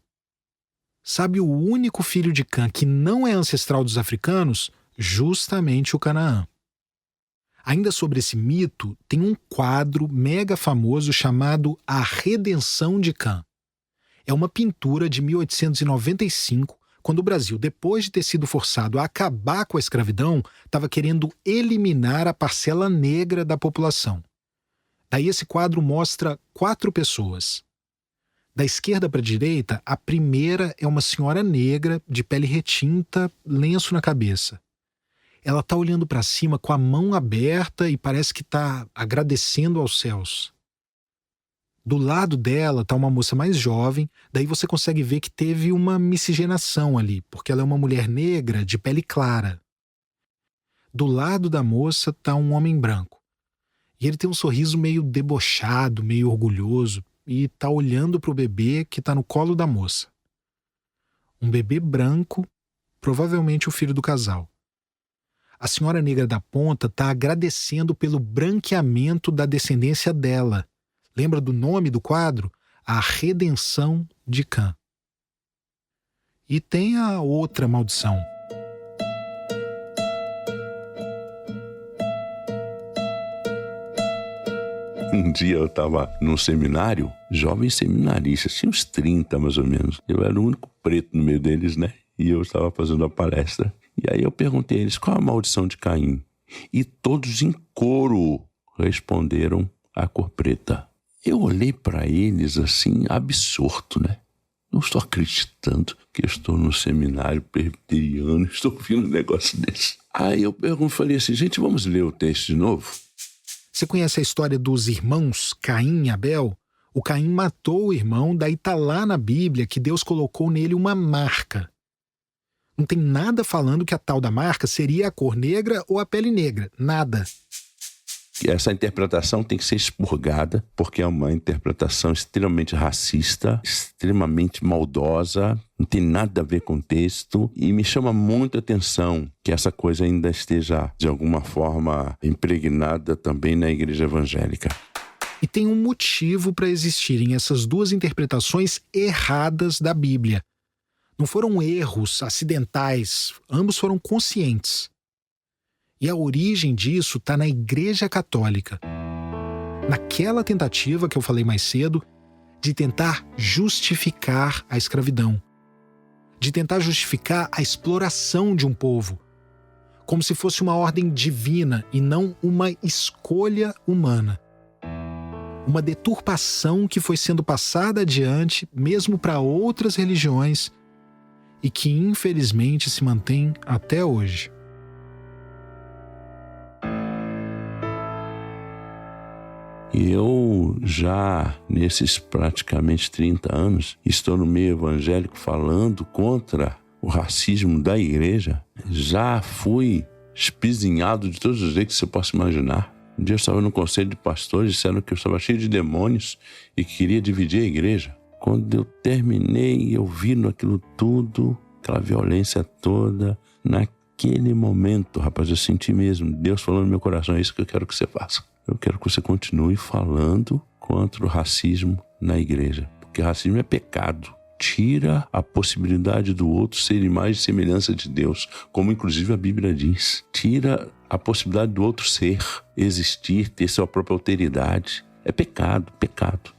Sabe o único filho de Cã que não é ancestral dos africanos? Justamente o Canaã. Ainda sobre esse mito, tem um quadro mega famoso chamado A Redenção de Cã. É uma pintura de 1895, quando o Brasil, depois de ter sido forçado a acabar com a escravidão, estava querendo eliminar a parcela negra da população. Daí esse quadro mostra 4 pessoas. Da esquerda para a direita, a primeira é uma senhora negra, de pele retinta, lenço na cabeça. Ela está olhando para cima com a mão aberta e parece que está agradecendo aos céus. Do lado dela está uma moça mais jovem, daí você consegue ver que teve uma miscigenação ali, porque ela é uma mulher negra de pele clara. Do lado da moça está um homem branco. E ele tem um sorriso meio debochado, meio orgulhoso, e está olhando para o bebê que está no colo da moça. Um bebê branco, provavelmente o filho do casal. A senhora negra da ponta está agradecendo pelo branqueamento da descendência dela. Lembra do nome do quadro? A Redenção de Cã. E tem a outra maldição. Um dia eu estava num seminário, jovens seminaristas, tinha uns 30 mais ou menos. Eu era o único preto no meio deles, né? E eu estava fazendo a palestra. E aí eu perguntei a eles, qual a maldição de Caim? E todos em coro responderam a cor preta. Eu olhei para eles assim, absorto, né? Não estou acreditando que eu estou num seminário presbiteriano, estou ouvindo um negócio desse. Aí eu falei assim, gente, vamos ler o texto de novo? Você conhece a história dos irmãos Caim e Abel? O Caim matou o irmão, daí tá lá na Bíblia que Deus colocou nele uma marca. Não tem nada falando que a tal da marca seria a cor negra ou a pele negra. Nada. Essa interpretação tem que ser expurgada, porque é uma interpretação extremamente racista, extremamente maldosa, não tem nada a ver com o texto, e me chama muito a atenção que essa coisa ainda esteja, de alguma forma, impregnada também na igreja evangélica. E tem um motivo para existirem essas duas interpretações erradas da Bíblia. Não foram erros acidentais, ambos foram conscientes. E a origem disso está na Igreja Católica. Naquela tentativa que eu falei mais cedo, de tentar justificar a escravidão. De tentar justificar a exploração de um povo. Como se fosse uma ordem divina e não uma escolha humana. Uma deturpação que foi sendo passada adiante, mesmo para outras religiões, e que infelizmente se mantém até hoje. Eu já, nesses praticamente 30 anos, estou no meio evangélico falando contra o racismo da igreja. Já fui espizinhado de todos os jeitos que você possa imaginar. Um dia eu estava no conselho de pastores, disseram que eu estava cheio de demônios e que queria dividir a igreja. Quando eu terminei, eu vi aquilo tudo, aquela violência toda, naquele momento, rapaz, eu senti mesmo Deus falando no meu coração, é isso que eu quero que você faça. Eu quero que você continue falando contra o racismo na igreja, porque racismo é pecado. Tira a possibilidade do outro ser imagem e semelhança de Deus, como inclusive a Bíblia diz. Tira a possibilidade do outro ser, existir, ter sua própria alteridade. É pecado, pecado.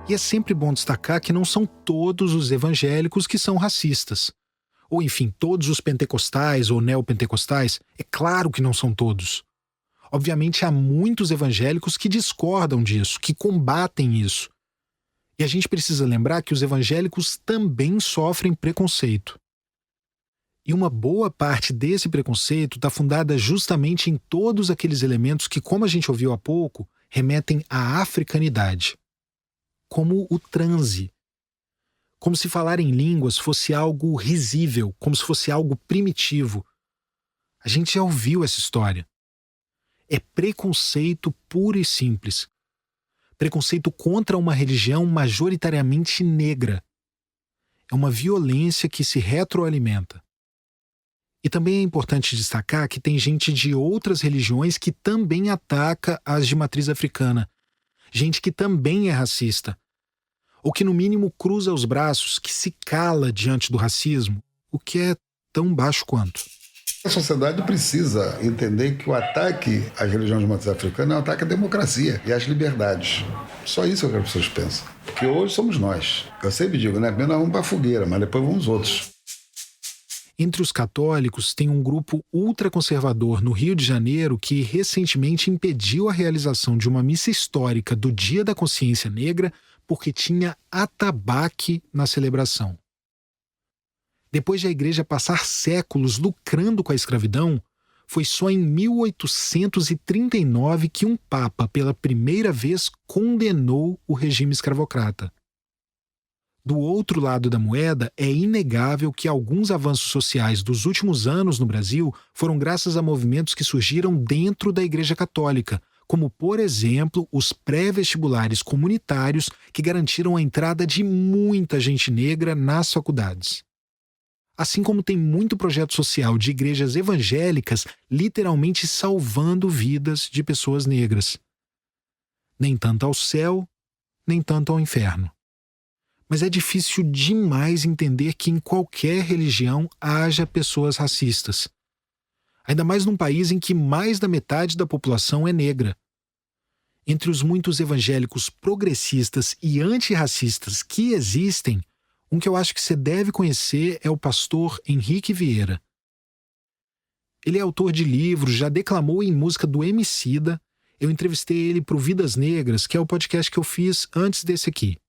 E é sempre bom destacar que não são todos os evangélicos que são racistas. Ou enfim, todos os pentecostais ou neopentecostais. É claro que não são todos. Obviamente há muitos evangélicos que discordam disso, que combatem isso. E a gente precisa lembrar que os evangélicos também sofrem preconceito. E uma boa parte desse preconceito está fundada justamente em todos aqueles elementos que, como a gente ouviu há pouco, remetem à africanidade. Como o transe. Como se falar em línguas fosse algo risível, como se fosse algo primitivo. A gente já ouviu essa história. É preconceito puro e simples. Preconceito contra uma religião majoritariamente negra. É uma violência que se retroalimenta. E também é importante destacar que tem gente de outras religiões que também ataca as de matriz africana. Gente que também é racista. Ou que no mínimo cruza os braços, que se cala diante do racismo, o que é tão baixo quanto. A sociedade precisa entender que o ataque às religiões de matriz africana é um ataque à democracia e às liberdades. Só isso é o que as pessoas pensam. Porque hoje somos nós. Eu sempre digo, né? Primeiro nós vamos para a fogueira, mas depois vamos os outros. Entre os católicos, tem um grupo ultraconservador no Rio de Janeiro que recentemente impediu a realização de uma missa histórica do Dia da Consciência Negra porque tinha atabaque na celebração. Depois de a igreja passar séculos lucrando com a escravidão, foi só em 1839 que um papa, pela primeira vez, condenou o regime escravocrata. Do outro lado da moeda, é inegável que alguns avanços sociais dos últimos anos no Brasil foram graças a movimentos que surgiram dentro da Igreja Católica, como, por exemplo, os pré-vestibulares comunitários que garantiram a entrada de muita gente negra nas faculdades. Assim como tem muito projeto social de igrejas evangélicas literalmente salvando vidas de pessoas negras. Nem tanto ao céu, nem tanto ao inferno. Mas é difícil demais entender que em qualquer religião haja pessoas racistas. Ainda mais num país em que mais da metade da população é negra. Entre os muitos evangélicos progressistas e antirracistas que existem, um que eu acho que você deve conhecer é o pastor Henrique Vieira. Ele é autor de livros, já declamou em música do Emicida. Eu entrevistei ele para o Vidas Negras, que é o podcast que eu fiz antes desse aqui.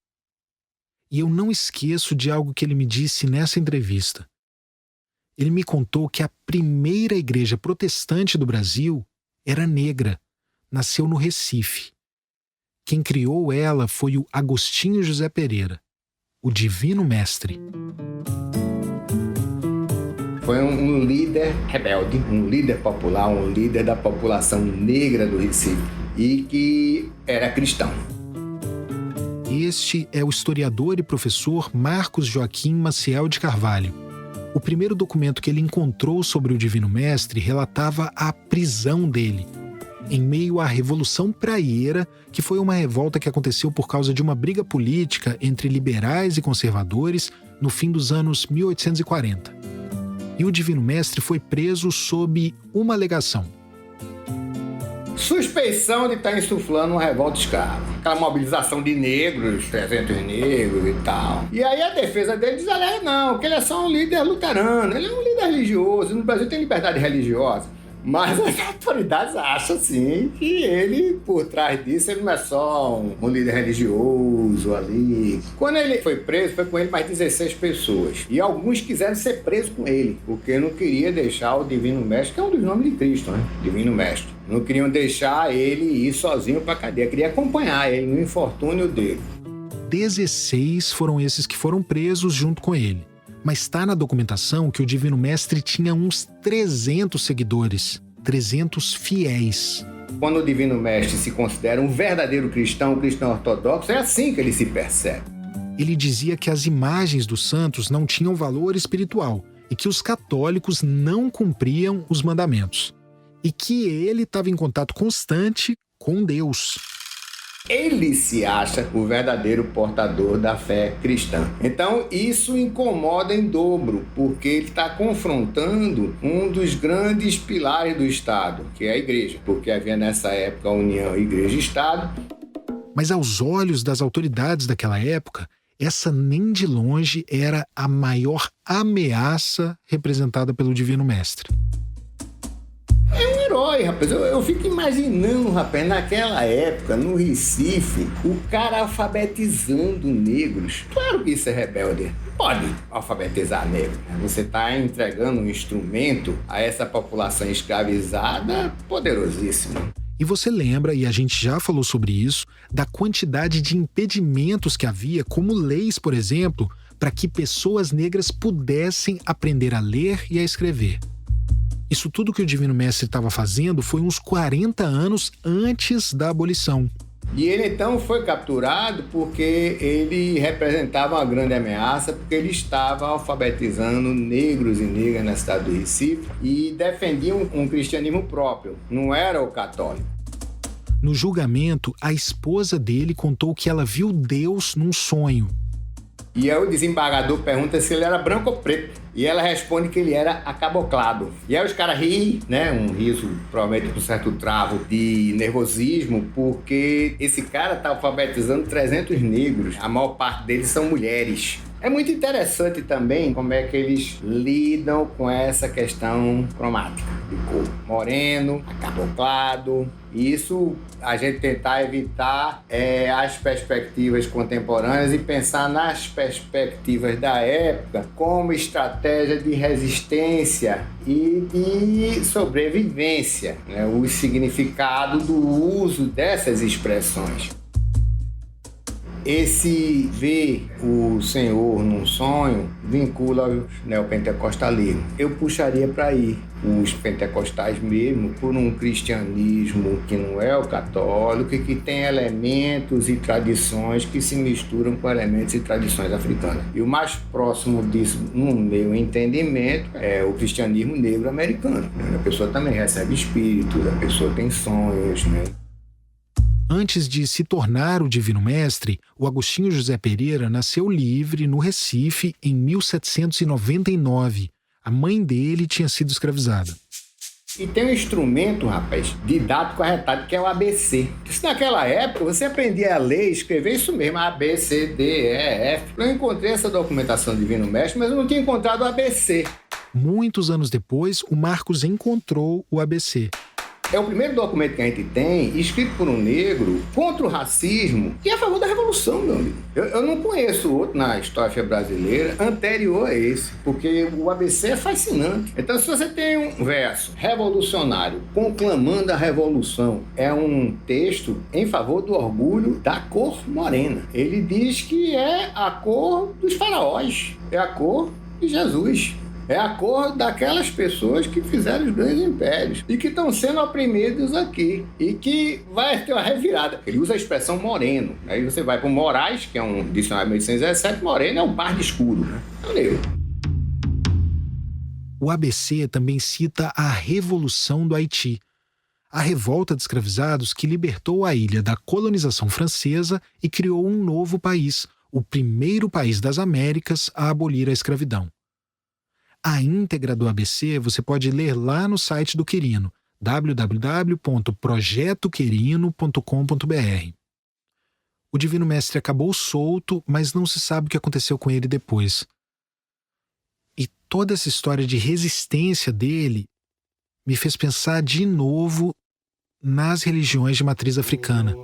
E eu não esqueço de algo que ele me disse nessa entrevista. Ele me contou que a primeira igreja protestante do Brasil era negra, nasceu no Recife. Quem criou ela foi o Agostinho José Pereira, o Divino Mestre. Foi um líder rebelde, um líder popular, um líder da população negra do Recife e que era cristão. Este é o historiador e professor Marcos Joaquim Maciel de Carvalho. O primeiro documento que ele encontrou sobre o Divino Mestre relatava a prisão dele, em meio à Revolução Praieira, que foi uma revolta que aconteceu por causa de uma briga política entre liberais e conservadores no fim dos anos 1840. E o Divino Mestre foi preso sob uma alegação. Suspeição de estar insuflando uma revolta escrava. Aquela mobilização de negros, 300 negros e tal. E aí a defesa dele diz, não, que ele é só um líder luterano, ele é um líder religioso, no Brasil tem liberdade religiosa. Mas as autoridades acham, sim, que ele, por trás disso, ele não é só um líder religioso ali. Quando ele foi preso, foi com ele mais 16 pessoas. E alguns quiseram ser presos com ele, porque não queria deixar o Divino Mestre, que é um dos nomes de Cristo, né? Divino Mestre. Não queriam deixar ele ir sozinho para a cadeia, queria acompanhar ele no infortúnio dele. 16 foram esses que foram presos junto com ele. Mas está na documentação que o Divino Mestre tinha uns 300 seguidores, 300 fiéis. Quando o Divino Mestre se considera um verdadeiro cristão, um cristão ortodoxo, é assim que ele se percebe. Ele dizia que as imagens dos santos não tinham valor espiritual e que os católicos não cumpriam os mandamentos. E que ele estava em contato constante com Deus. Ele se acha o verdadeiro portador da fé cristã. Então isso incomoda em dobro, porque ele está confrontando um dos grandes pilares do Estado, que é a igreja, porque havia nessa época a união igreja-estado. Mas aos olhos das autoridades daquela época, essa nem de longe era a maior ameaça representada pelo Divino Mestre. É um herói, rapaz. Eu fico imaginando, rapaz, naquela época, no Recife, o cara alfabetizando negros. Claro que isso é rebelde. Pode alfabetizar negros. Você está entregando um instrumento a essa população escravizada poderosíssimo. E você lembra, e a gente já falou sobre isso, da quantidade de impedimentos que havia, como leis, por exemplo, para que pessoas negras pudessem aprender a ler e a escrever. Isso tudo que o Divino Mestre estava fazendo foi uns 40 anos antes da abolição. E ele então foi capturado porque ele representava uma grande ameaça, porque ele estava alfabetizando negros e negras na cidade do Recife e defendia um cristianismo próprio, não era o católico. No julgamento, a esposa dele contou que ela viu Deus num sonho. E aí o desembargador pergunta se ele era branco ou preto. E ela responde que ele era acaboclado. E aí os caras riem, né? Um riso provavelmente com certo travo de nervosismo, porque esse cara tá alfabetizando 300 negros. A maior parte deles são mulheres. É muito interessante também como é que eles lidam com essa questão cromática de cor. Moreno, acaboclado. E isso a gente tentar evitar as perspectivas contemporâneas e pensar nas perspectivas da época como estratégia de resistência e de sobrevivência, né? O significado do uso dessas expressões. Esse ver o Senhor num sonho vincula aos neopentecostalismo. Eu puxaria para aí os pentecostais mesmo por um cristianismo que não é o católico e que tem elementos e tradições que se misturam com elementos e tradições africanas. E o mais próximo disso, no meu entendimento, é o cristianismo negro americano. A pessoa também recebe espíritos, a pessoa tem sonhos, né? Antes de se tornar o Divino Mestre, o Agostinho José Pereira nasceu livre no Recife em 1799. A mãe dele tinha sido escravizada. E tem um instrumento, rapaz, didático arretado, que é o ABC. Isso naquela época, você aprendia a ler e escrever isso mesmo, A, B, C, D, E, F. Eu encontrei essa documentação do Divino Mestre, mas eu não tinha encontrado o ABC. Muitos anos depois, o Marcos encontrou o ABC. É o primeiro documento que a gente tem escrito por um negro contra o racismo e a favor da revolução, meu amigo. Eu não conheço outro na história brasileira anterior a esse, porque o ABC é fascinante. Então, se você tem um verso revolucionário conclamando a revolução, é um texto em favor do orgulho da cor morena. Ele diz que é a cor dos faraós, é a cor de Jesus. É a cor daquelas pessoas que fizeram os grandes impérios e que estão sendo oprimidos aqui. E que vai ter uma revirada. Ele usa a expressão moreno. Aí você vai para o Moraes, que é um dicionário de 1817, moreno é um par de escuro, né? O ABC também cita a Revolução do Haiti, a revolta de escravizados que libertou a ilha da colonização francesa e criou um novo país, o primeiro país das Américas a abolir a escravidão. A íntegra do ABC você pode ler lá no site do Querino, www.projetoquerino.com.br. O Divino Mestre acabou solto, mas não se sabe o que aconteceu com ele depois. E toda essa história de resistência dele me fez pensar de novo nas religiões de matriz africana.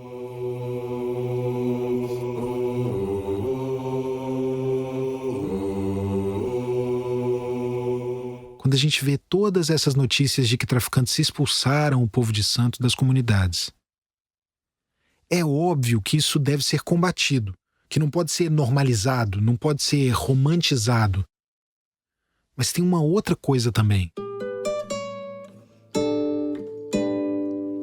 Quando a gente vê todas essas notícias de que traficantes expulsaram o povo de Santo das comunidades. É óbvio que isso deve ser combatido, que não pode ser normalizado, não pode ser romantizado. Mas tem uma outra coisa também.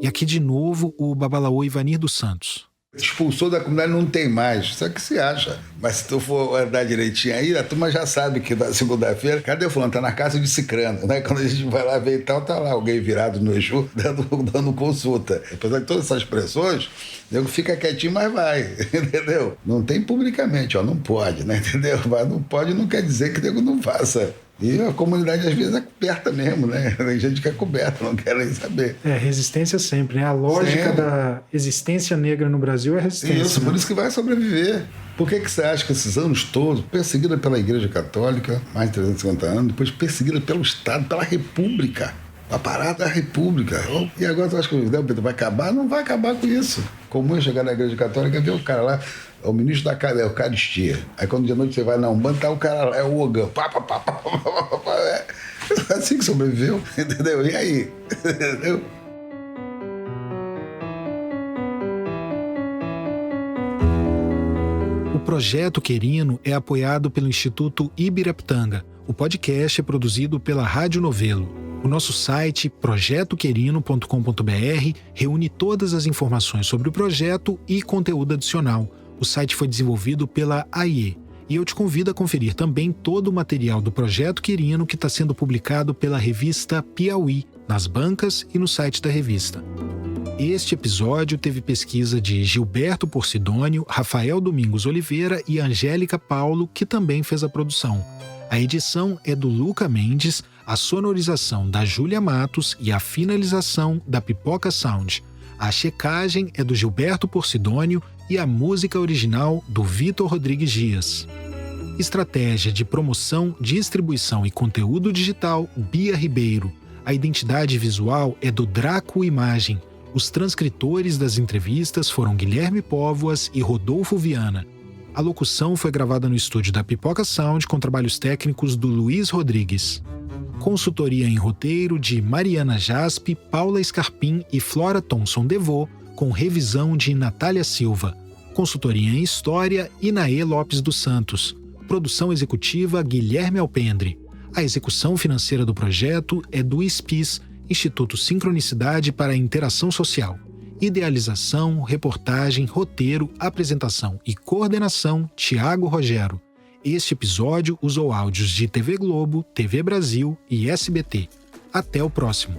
E aqui de novo o babalaô Ivanir dos Santos. Expulsou da comunidade, não tem mais. Isso é o que se acha. Mas se tu for andar direitinho aí, a turma já sabe que na segunda-feira, cadê o fulano? Tá na casa de Cicrano, né? Quando a gente vai lá ver e tal, tá lá alguém virado no Exu dando consulta. Apesar de todas essas pressões, o nego fica quietinho, mas vai, entendeu? Não tem publicamente, ó, não pode, né? Entendeu? Mas não pode não quer dizer que o nego não faça. E a comunidade às vezes é coberta mesmo, né? Tem gente que é coberta, não quer nem saber. É, resistência sempre, né? A lógica da existência negra no Brasil é resistência. Isso, né? Por isso que vai sobreviver. Por que você acha que esses anos todos, perseguida pela Igreja Católica, mais de 350 anos, depois perseguida pelo Estado, pela República, a parada da República. E agora tu acha que o vai acabar? Não vai acabar com isso. Comum é chegar na Igreja Católica e ver o cara lá, é o ministro da Eucaristia. Aí quando de noite você vai na Umbanda, tá o cara lá, é o Ogã. É assim que sobreviveu, entendeu? E aí? Entendeu? O Projeto Querino é apoiado pelo Instituto Ibirapitanga. O podcast é produzido pela Rádio Novelo. O nosso site, projetoquerino.com.br, reúne todas as informações sobre o projeto e conteúdo adicional. O site foi desenvolvido pela AIE. E eu te convido a conferir também todo o material do Projeto Querino que está sendo publicado pela revista Piauí, nas bancas e no site da revista. Este episódio teve pesquisa de Gilberto Porcidônio, Rafael Domingos Oliveira e Angélica Paulo, que também fez a produção. A edição é do Luca Mendes, a sonorização da Júlia Matos e a finalização da Pipoca Sound. A checagem é do Gilberto Porcidônio e a música original do Vitor Rodrigues Dias. Estratégia de promoção, distribuição e conteúdo digital, Bia Ribeiro. A identidade visual é do Draco Imagem. Os transcritores das entrevistas foram Guilherme Póvoas e Rodolfo Viana. A locução foi gravada no estúdio da Pipoca Sound com trabalhos técnicos do Luiz Rodrigues. Consultoria em roteiro de Mariana Jaspe, Paula Scarpim e Flora Thomson Devô, com revisão de Natália Silva. Consultoria em história, Inaê Lopes dos Santos. Produção executiva, Guilherme Alpendre. A execução financeira do projeto é do ISPIS, Instituto Sincronicidade para a Interação Social. Idealização, reportagem, roteiro, apresentação e coordenação, Tiago Rogero. Este episódio usou áudios de TV Globo, TV Brasil e SBT. Até o próximo.